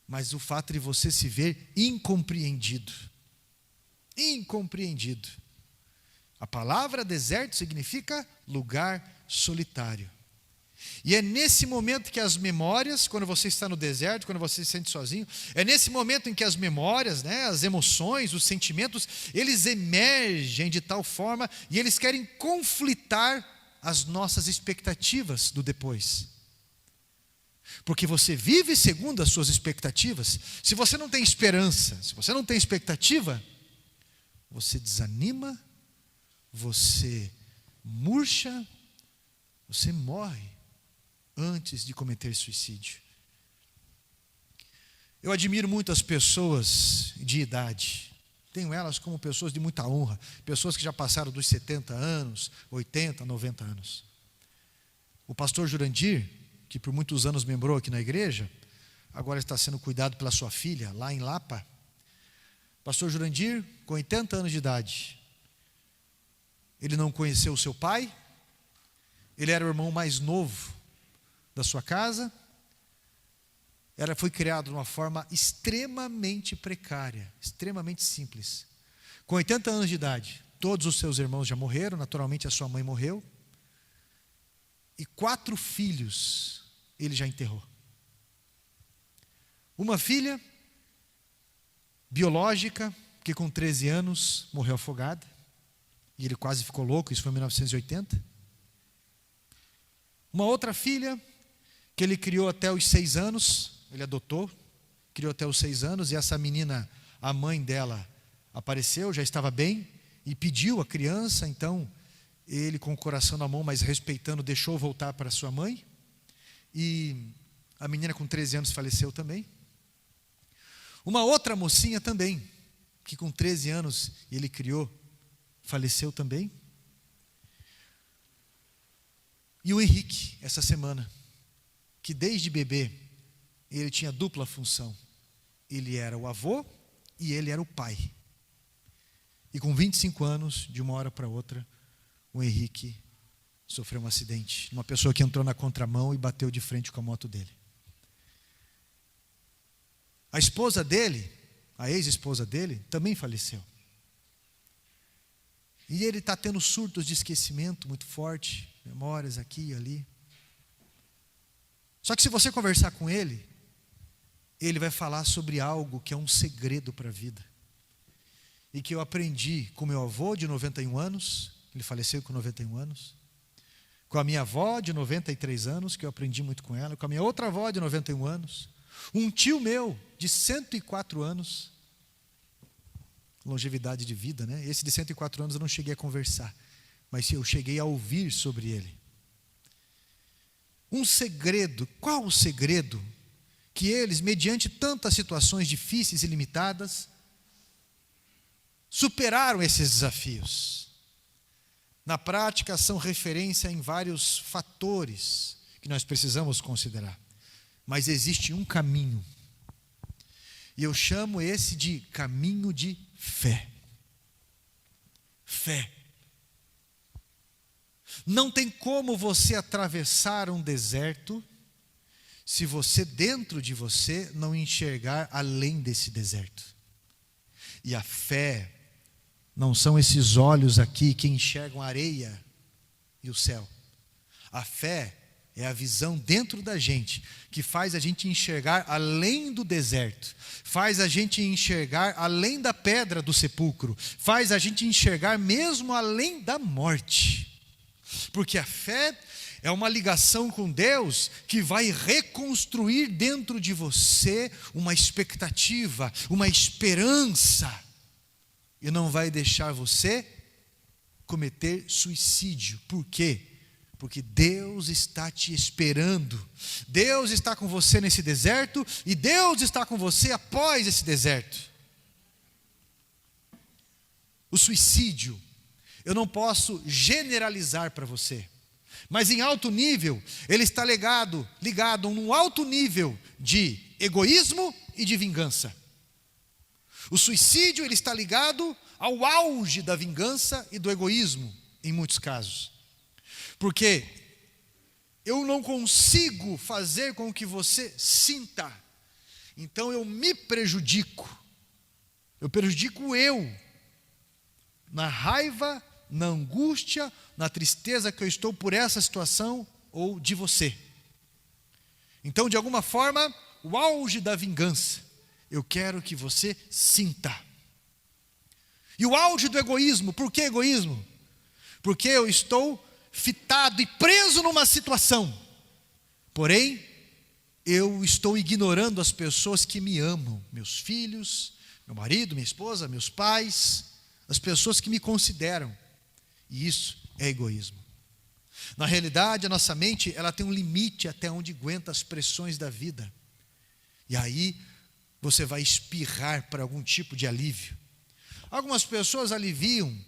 mas o fato de você se ver incompreendido. Incompreendido. A palavra deserto significa lugar solitário. E é nesse momento que as memórias, quando você está no deserto, quando você se sente sozinho, é nesse momento em que as memórias, as emoções, os sentimentos, eles emergem de tal forma e eles querem conflitar as nossas expectativas do depois. Porque você vive segundo as suas expectativas. Se você não tem esperança, se você não tem expectativa, você desanima, você murcha, você morre antes de cometer suicídio. Eu admiro muito as pessoas de idade. Tenho elas como pessoas de muita honra. Pessoas que já passaram dos 70 anos, 80, 90 anos. O pastor Jurandir, que por muitos anos membrou aqui na igreja, agora está sendo cuidado pela sua filha, lá em Lapa. Pastor Jurandir, com 80 anos de idade. Ele não conheceu o seu pai. Ele era o irmão mais novo da sua casa. Foi criado de uma forma extremamente precária, extremamente simples. Com 80 anos de idade, todos os seus irmãos já morreram, naturalmente a sua mãe morreu. E 4 filhos ele já enterrou. Uma filha biológica, que com 13 anos morreu afogada. E ele quase ficou louco, isso foi em 1980. Uma outra filha, que ele criou até os 6 anos, ele adotou, criou até os 6 anos, e essa menina, a mãe dela, apareceu, já estava bem, e pediu a criança, então, ele com o coração na mão, mas respeitando, deixou voltar para sua mãe, e a menina com 13 anos faleceu também. Uma outra mocinha também, que com 13 anos ele criou, faleceu também. E o Henrique, essa semana, que desde bebê, ele tinha dupla função. Ele era o avô e ele era o pai. E com 25 anos, de uma hora para outra, o Henrique sofreu um acidente. Uma pessoa que entrou na contramão e bateu de frente com a moto dele. A esposa dele, a ex-esposa dele, também faleceu. E ele está tendo surtos de esquecimento muito forte, memórias aqui e ali. Só que se você conversar com ele, ele vai falar sobre algo que é um segredo para a vida. E que eu aprendi com meu avô de 91 anos, ele faleceu com 91 anos. Com a minha avó de 93 anos, que eu aprendi muito com ela. Com a minha outra avó de 91 anos. Um tio meu de 104 anos. Longevidade de vida, né? Esse de 104 anos eu não cheguei a conversar. Mas eu cheguei a ouvir sobre ele. Um segredo. Qual o segredo? Que eles, mediante tantas situações difíceis e limitadas, superaram esses desafios. Na prática, são referência em vários fatores que nós precisamos considerar. Mas existe um caminho. E eu chamo esse de caminho de fé. Fé. Não tem como você atravessar um deserto se você, dentro de você, não enxergar além desse deserto. E a fé Não são esses olhos aqui que enxergam a areia e o céu. A fé é a visão dentro da gente, que faz a gente enxergar além do deserto, faz a gente enxergar além da pedra do sepulcro, faz a gente enxergar mesmo além da morte. Porque a fé é uma ligação com Deus que vai reconstruir dentro de você uma expectativa, uma esperança, e não vai deixar você cometer suicídio. Por quê? Porque Deus está te esperando. Deus está com você nesse deserto e Deus está com você após esse deserto. O suicídio, eu não posso generalizar para você, mas em alto nível, ele está ligado num alto nível de egoísmo e de vingança. O suicídio, ele está ligado ao auge da vingança e do egoísmo, em muitos casos. Porque eu não consigo fazer com que você sinta, então eu me prejudico. Eu prejudico na raiva, na angústia, na tristeza que eu estou por essa situação ou de você. Então, de alguma forma, o auge da vingança, eu quero que você sinta. E o auge do egoísmo, por que egoísmo? Porque eu estou fitado e preso numa situação, porém, eu estou ignorando as pessoas que me amam, meus filhos, meu marido, minha esposa, meus pais, as pessoas que me consideram, e isso é egoísmo. Na realidade, a nossa mente, ela tem um limite até onde aguenta as pressões da vida, e aí você vai espirrar para algum tipo de alívio. Algumas pessoas aliviam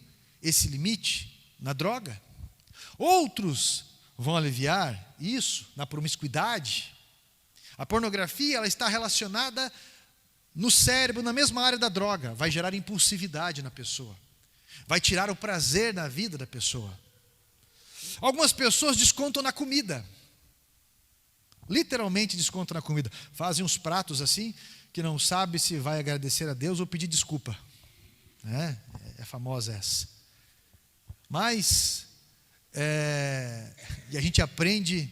esse limite na droga, outros vão aliviar isso na promiscuidade. A pornografia, ela está relacionada no cérebro, na mesma área da droga, vai gerar impulsividade na pessoa, vai tirar o prazer na vida da pessoa. Algumas pessoas descontam na comida, literalmente descontam na comida, fazem uns pratos assim, que não sabe se vai agradecer a Deus ou pedir desculpa, é famosa essa. Mas e a gente aprende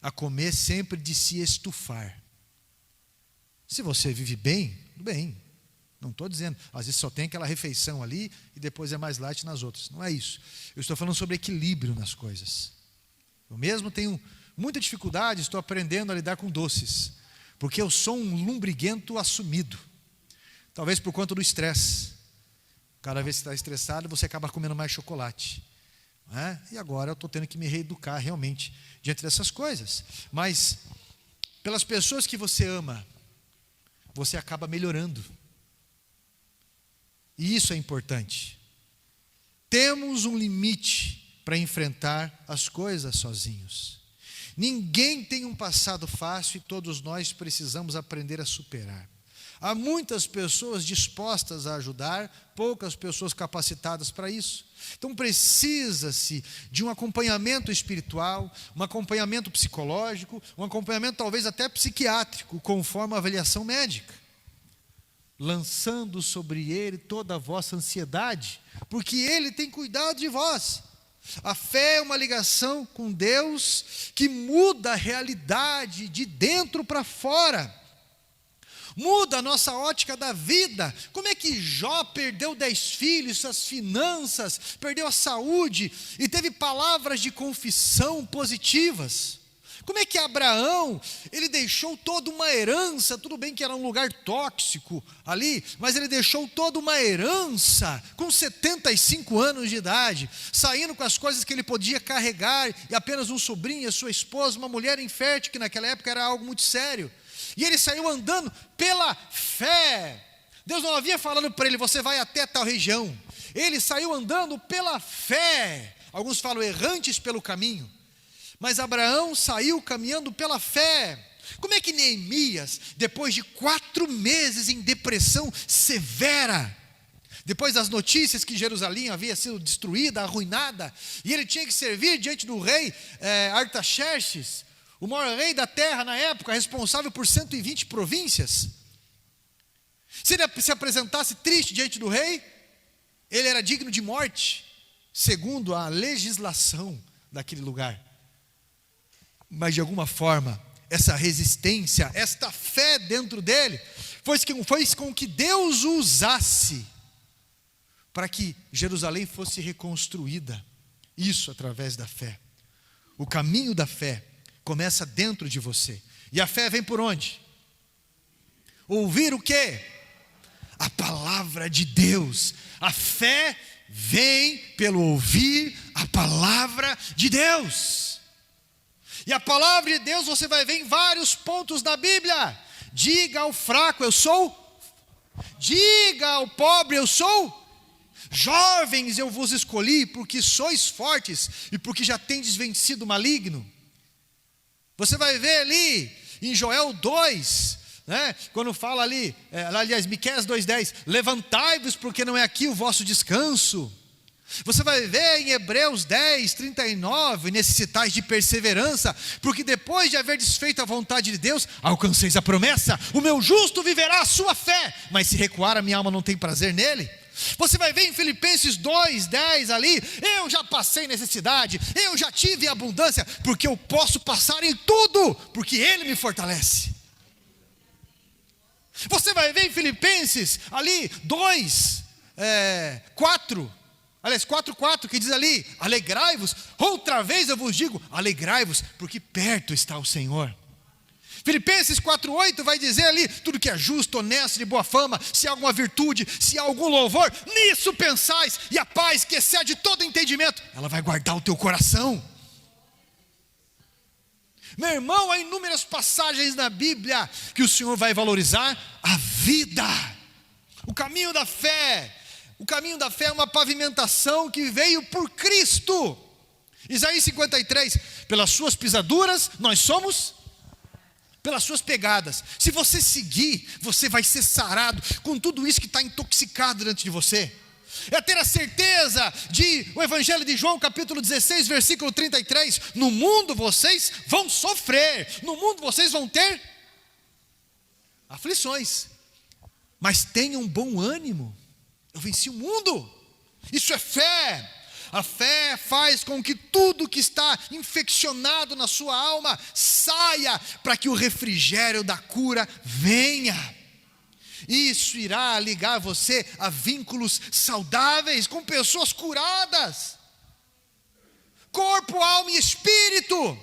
a comer sempre de se estufar. Se você vive bem, tudo bem, não estou dizendo, às vezes só tem aquela refeição ali e depois é mais light nas outras, não é isso. Eu estou falando sobre equilíbrio nas coisas. Eu mesmo tenho muita dificuldade, estou aprendendo a lidar com doces, porque eu sou um lombriguento assumido, talvez por conta do estresse. Cada vez que você está estressado, você acaba comendo mais chocolate, e agora eu estou tendo que me reeducar realmente diante dessas coisas. Mas pelas pessoas que você ama, você acaba melhorando, e isso é importante. Temos um limite para enfrentar as coisas sozinhos. Ninguém tem um passado fácil e todos nós precisamos aprender a superar. Há muitas pessoas dispostas a ajudar, poucas pessoas capacitadas para isso. Então precisa-se de um acompanhamento espiritual, um acompanhamento psicológico, um acompanhamento talvez até psiquiátrico, conforme a avaliação médica. Lançando sobre ele toda a vossa ansiedade, porque ele tem cuidado de vós. A fé é uma ligação com Deus que muda a realidade de dentro para fora. Muda a nossa ótica da vida. Como é que Jó perdeu 10 filhos, suas finanças, perdeu a saúde e teve palavras de confissão positivas? Como é que Abraão, ele deixou toda uma herança, tudo bem que era um lugar tóxico ali, mas ele deixou toda uma herança com 75 anos de idade, saindo com as coisas que ele podia carregar, e apenas um sobrinho, a sua esposa, uma mulher infértil, que naquela época era algo muito sério. E ele saiu andando pela fé. Deus não havia falado para ele, você vai até tal região. Ele saiu andando pela fé. Alguns falam errantes pelo caminho. Mas Abraão saiu caminhando pela fé. Como é que Neemias, depois de 4 meses em depressão severa, depois das notícias que Jerusalém havia sido destruída, arruinada, e ele tinha que servir diante do rei Artaxerxes, o maior rei da terra na época, responsável por 120 províncias. Se ele se apresentasse triste diante do rei, ele era digno de morte, segundo a legislação daquele lugar. Mas de alguma forma, essa resistência, esta fé dentro dele, foi com que Deus o usasse para que Jerusalém fosse reconstruída. Isso através da fé. O caminho da fé começa dentro de você. E a fé vem por onde? Ouvir o quê? A palavra de Deus. A fé vem pelo ouvir a palavra de Deus. E a palavra de Deus você vai ver em vários pontos da Bíblia. Diga ao fraco, eu sou. Diga ao pobre, eu sou. Jovens, eu vos escolhi porque sois fortes e porque já tendes vencido o maligno. Você vai ver ali em Joel 2, né, quando fala ali, aliás, Miqueias 2:10, levantai-vos porque não é aqui o vosso descanso. Você vai ver em Hebreus 10:39, necessitais de perseverança, porque depois de haver desfeito a vontade de Deus, alcanceis a promessa, o meu justo viverá a sua fé, mas se recuar a minha alma não tem prazer nele. Você vai ver em Filipenses 2:10 ali, eu já passei necessidade, eu já tive abundância, porque eu posso passar em tudo, porque Ele me fortalece. Você vai ver em Filipenses ali 4:4, que diz ali, alegrai-vos, outra vez eu vos digo, alegrai-vos, porque perto está o Senhor. Filipenses 4:8 vai dizer ali, tudo que é justo, honesto, de boa fama, se há alguma virtude, se há algum louvor, nisso pensais, e a paz que excede todo entendimento, ela vai guardar o teu coração. Meu irmão, há inúmeras passagens na Bíblia que o Senhor vai valorizar a vida. O caminho da fé é uma pavimentação que veio por Cristo. Isaías 53, pelas suas pisaduras nós somos, pelas suas pegadas. Se você seguir, você vai ser sarado com tudo isso que está intoxicado dentro de você. É ter a certeza de o Evangelho de João capítulo 16, versículo 33, no mundo vocês vão sofrer, no mundo vocês vão ter aflições, mas tenham bom ânimo, eu venci o mundo. Isso é fé. A fé faz com que tudo que está infeccionado na sua alma saia, para que o refrigério da cura venha. Isso irá ligar você a vínculos saudáveis, com pessoas curadas, corpo, alma e espírito.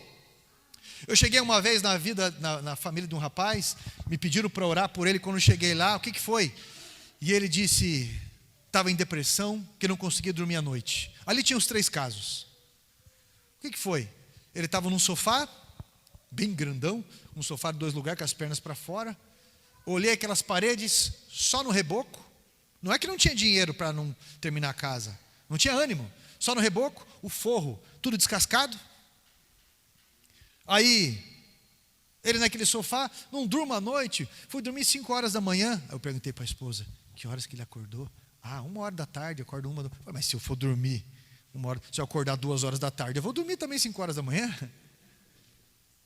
Eu cheguei uma vez na família de um rapaz, me pediram para orar por ele. Quando eu cheguei lá, o que foi? E ele disse, estava em depressão, que não conseguia dormir à noite. Ali tinha os 3 casos. O que foi? Ele estava num sofá, bem grandão, um sofá de 2 lugares, com as pernas para fora. Olhei aquelas paredes só no reboco. Não é que não tinha dinheiro para não terminar a casa, não tinha ânimo, só no reboco, o forro, tudo descascado. Aí, ele naquele sofá, não durmo à noite, fui dormir 5 horas da manhã. Aí eu perguntei para a esposa, que horas que ele acordou? 1 hora da tarde, acordo 1 da manhã. Mas se eu for dormir 1 hora, se eu acordar 2 horas da tarde, eu vou dormir também 5 horas da manhã?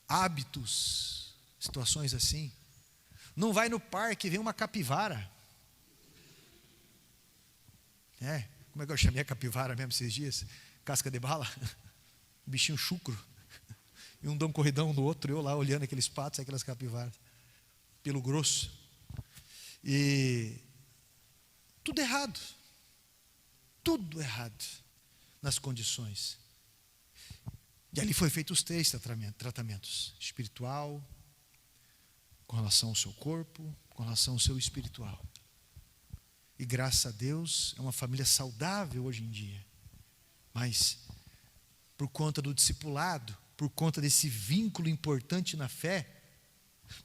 Hábitos, situações assim. Não vai no parque, vem uma capivara. Como é que eu chamei a capivara mesmo esses dias? Casca de bala? Bichinho chucro. E um dá um corridão no outro, eu lá olhando aqueles patos, aquelas capivaras. Pelo grosso. E tudo errado. Tudo errado nas condições. E ali foi feito os 3 tratamentos. Espiritual, com relação ao seu corpo, com relação ao seu espiritual. E graças a Deus, é uma família saudável hoje em dia. Mas, por conta do discipulado, por conta desse vínculo importante na fé,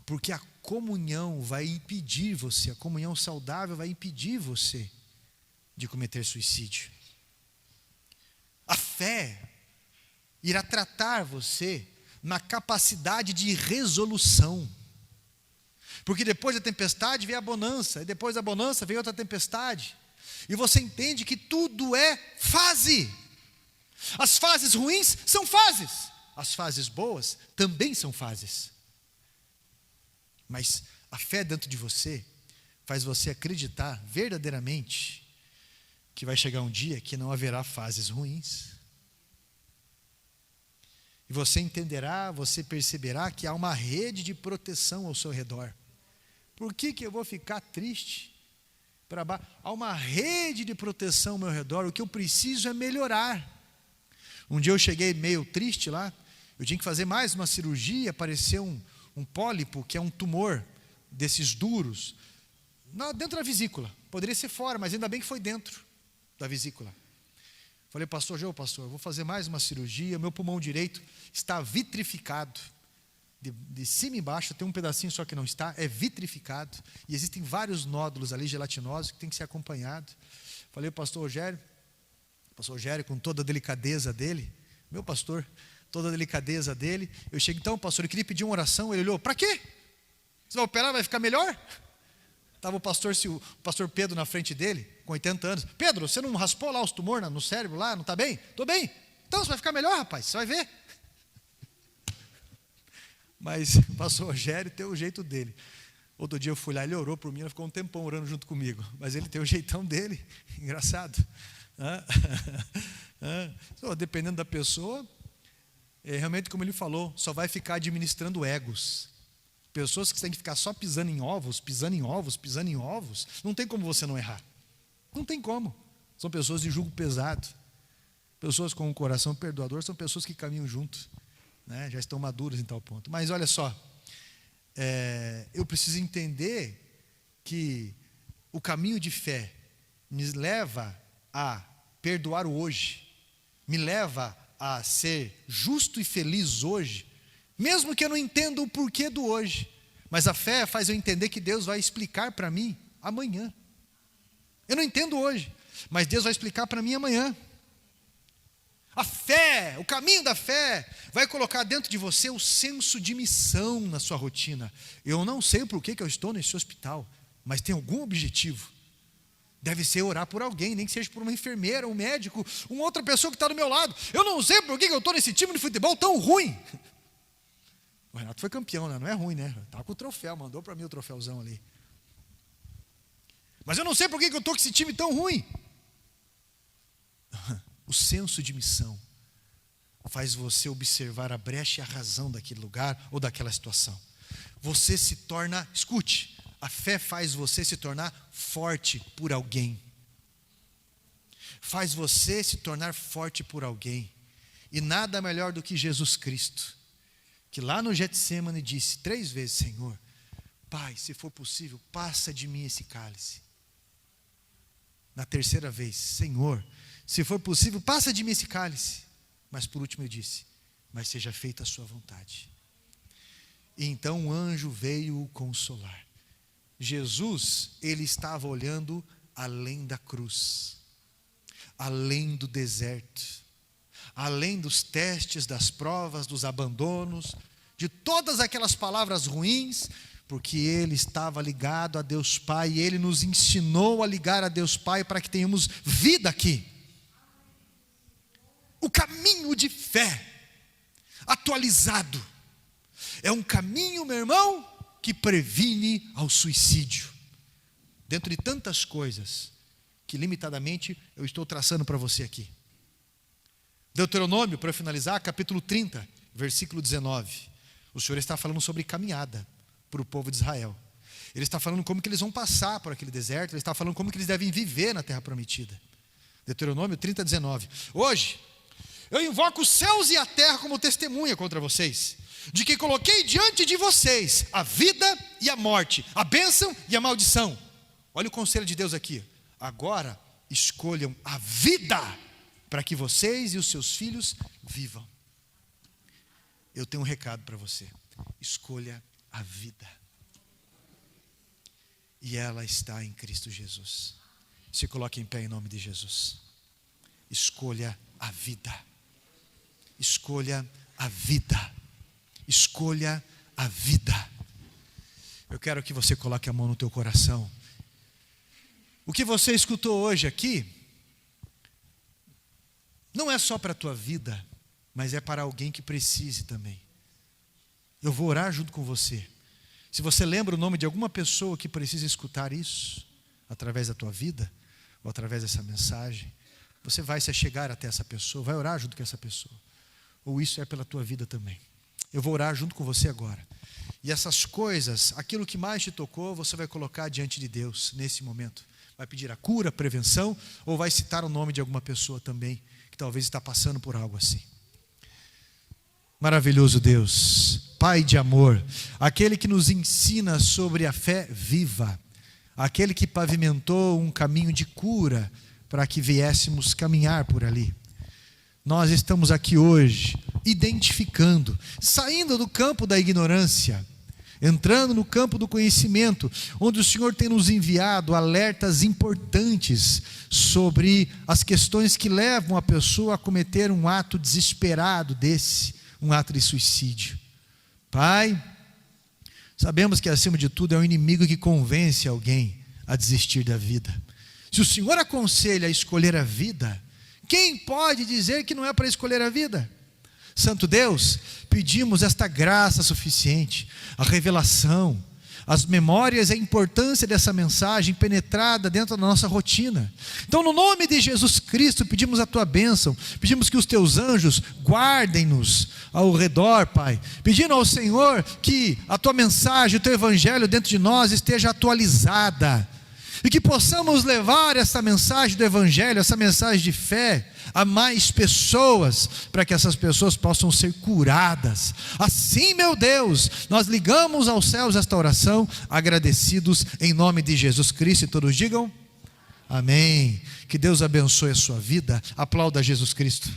porque a comunhão vai impedir você, a comunhão saudável vai impedir você de cometer suicídio. A fé irá tratar você na capacidade de resolução. Porque depois da tempestade veio a bonança, e depois da bonança veio outra tempestade. E você entende que tudo é fase. As fases ruins são fases. As fases boas também são fases. Mas a fé dentro de você faz você acreditar verdadeiramente que vai chegar um dia que não haverá fases ruins. E você entenderá, você perceberá que há uma rede de proteção ao seu redor. Por que eu vou ficar triste? Há uma rede de proteção ao meu redor, o que eu preciso é melhorar. Um dia eu cheguei meio triste lá, eu tinha que fazer mais uma cirurgia, apareceu um pólipo, que é um tumor desses duros, dentro da vesícula. Poderia ser fora, mas ainda bem que foi dentro da vesícula. Falei, pastor, eu vou fazer mais uma cirurgia, meu pulmão direito está vitrificado. De cima e embaixo, tem um pedacinho só que não está, é vitrificado. E existem vários nódulos ali gelatinosos que tem que ser acompanhado. Falei, pastor Rogério, com toda a delicadeza dele, meu pastor, toda a delicadeza dele, eu chego, então, pastor, eu queria pedir uma oração. Ele olhou, para quê? Você vai operar, vai ficar melhor? Estava o pastor Pedro na frente dele, com 80 anos. Pedro, você não raspou lá os tumores no cérebro lá, não está bem? Estou bem. Então você vai ficar melhor, rapaz, você vai ver. Mas o pastor Rogério tem o jeito dele. Outro dia eu fui lá, ele orou por mim, ele ficou um tempão orando junto comigo. Mas ele tem o jeitão dele, engraçado. Dependendo da pessoa, realmente como ele falou, só vai ficar administrando egos. Pessoas que têm que ficar só pisando em ovos, não tem como você não errar. Não tem como. São pessoas de jugo pesado. Pessoas com um coração perdoador são pessoas que caminham junto, né? Já estão maduras em tal ponto. Mas olha só, eu preciso entender que o caminho de fé me leva a perdoar o hoje, me leva a ser justo e feliz hoje, mesmo que eu não entenda o porquê do hoje. Mas a fé faz eu entender que Deus vai explicar para mim amanhã. Eu não entendo hoje, mas Deus vai explicar para mim amanhã. A fé, o caminho da fé, vai colocar dentro de você o senso de missão na sua rotina. Eu não sei por que eu estou nesse hospital, mas tem algum objetivo. Deve ser orar por alguém, nem que seja por uma enfermeira, um médico, uma outra pessoa que está do meu lado. Eu não sei por que eu estou nesse time de futebol tão ruim. O Renato foi campeão, né? Não é ruim, né? Estava com o troféu, mandou para mim o troféuzão ali. Mas eu não sei por que eu estou com esse time tão ruim. O senso de missão faz você observar a brecha e a razão daquele lugar ou daquela situação. Você se torna, escute, a fé faz você se tornar forte por alguém. Faz você se tornar forte por alguém. E nada melhor do que Jesus Cristo, que lá no Getsêmani disse 3 vezes, Senhor, Pai, se for possível, passa de mim esse cálice. Na 3ª vez, Senhor, se for possível, passa de mim esse cálice. Mas por último ele disse, mas seja feita a sua vontade. E então o anjo veio o consolar. Jesus, ele estava olhando além da cruz, além do deserto, além dos testes, das provas, dos abandonos, de todas aquelas palavras ruins, porque ele estava ligado a Deus Pai, e ele nos ensinou a ligar a Deus Pai para que tenhamos vida aqui. O caminho de fé, atualizado, é um caminho, meu irmão, que previne ao suicídio. Dentro de tantas coisas, que limitadamente eu estou traçando para você aqui. Deuteronômio, para finalizar, capítulo 30, versículo 19. O Senhor está falando sobre caminhada para o povo de Israel. Ele está falando como que eles vão passar por aquele deserto, ele está falando como que eles devem viver na terra prometida. Deuteronômio 30, 19. Hoje, eu invoco os céus e a terra como testemunha contra vocês, de que coloquei diante de vocês a vida e a morte, a bênção e a maldição. Olha o conselho de Deus aqui. Agora, escolham a vida, para que vocês e os seus filhos vivam. Eu tenho um recado para você. Escolha a vida. E ela está em Cristo Jesus. Se coloque em pé em nome de Jesus. Escolha a vida. Escolha a vida. Escolha a vida. Eu quero que você coloque a mão no teu coração. O que você escutou hoje aqui não é só para a tua vida, mas é para alguém que precise também. Eu vou orar junto com você. Se você lembra o nome de alguma pessoa que precisa escutar isso, através da tua vida, ou através dessa mensagem, você vai se achegar até essa pessoa, vai orar junto com essa pessoa. Ou isso é pela tua vida também. Eu vou orar junto com você agora. E essas coisas, aquilo que mais te tocou, você vai colocar diante de Deus nesse momento. Vai pedir a cura, a prevenção, ou vai citar o nome de alguma pessoa também, que talvez está passando por algo assim. Maravilhoso Deus, Pai de amor, aquele que nos ensina sobre a fé viva, aquele que pavimentou um caminho de cura para que viéssemos caminhar por ali. Nós estamos aqui hoje identificando, saindo do campo da ignorância, entrando no campo do conhecimento, onde o Senhor tem nos enviado alertas importantes sobre as questões que levam a pessoa a cometer um ato desesperado desse, um ato de suicídio. Pai, sabemos que acima de tudo é o inimigo que convence alguém a desistir da vida. Se o Senhor aconselha a escolher a vida, quem pode dizer que não é para escolher a vida? Santo Deus, pedimos esta graça suficiente, a revelação, as memórias e a importância dessa mensagem penetrada dentro da nossa rotina. Então, no nome de Jesus Cristo, pedimos a tua bênção, pedimos que os teus anjos guardem-nos ao redor, Pai, pedindo ao Senhor que a tua mensagem, o teu evangelho dentro de nós esteja atualizada, e que possamos levar essa mensagem do evangelho, essa mensagem de fé, a mais pessoas, para que essas pessoas possam ser curadas. Assim, meu Deus, nós ligamos aos céus esta oração, agradecidos em nome de Jesus Cristo, e todos digam amém. Que Deus abençoe a sua vida. Aplauda Jesus Cristo.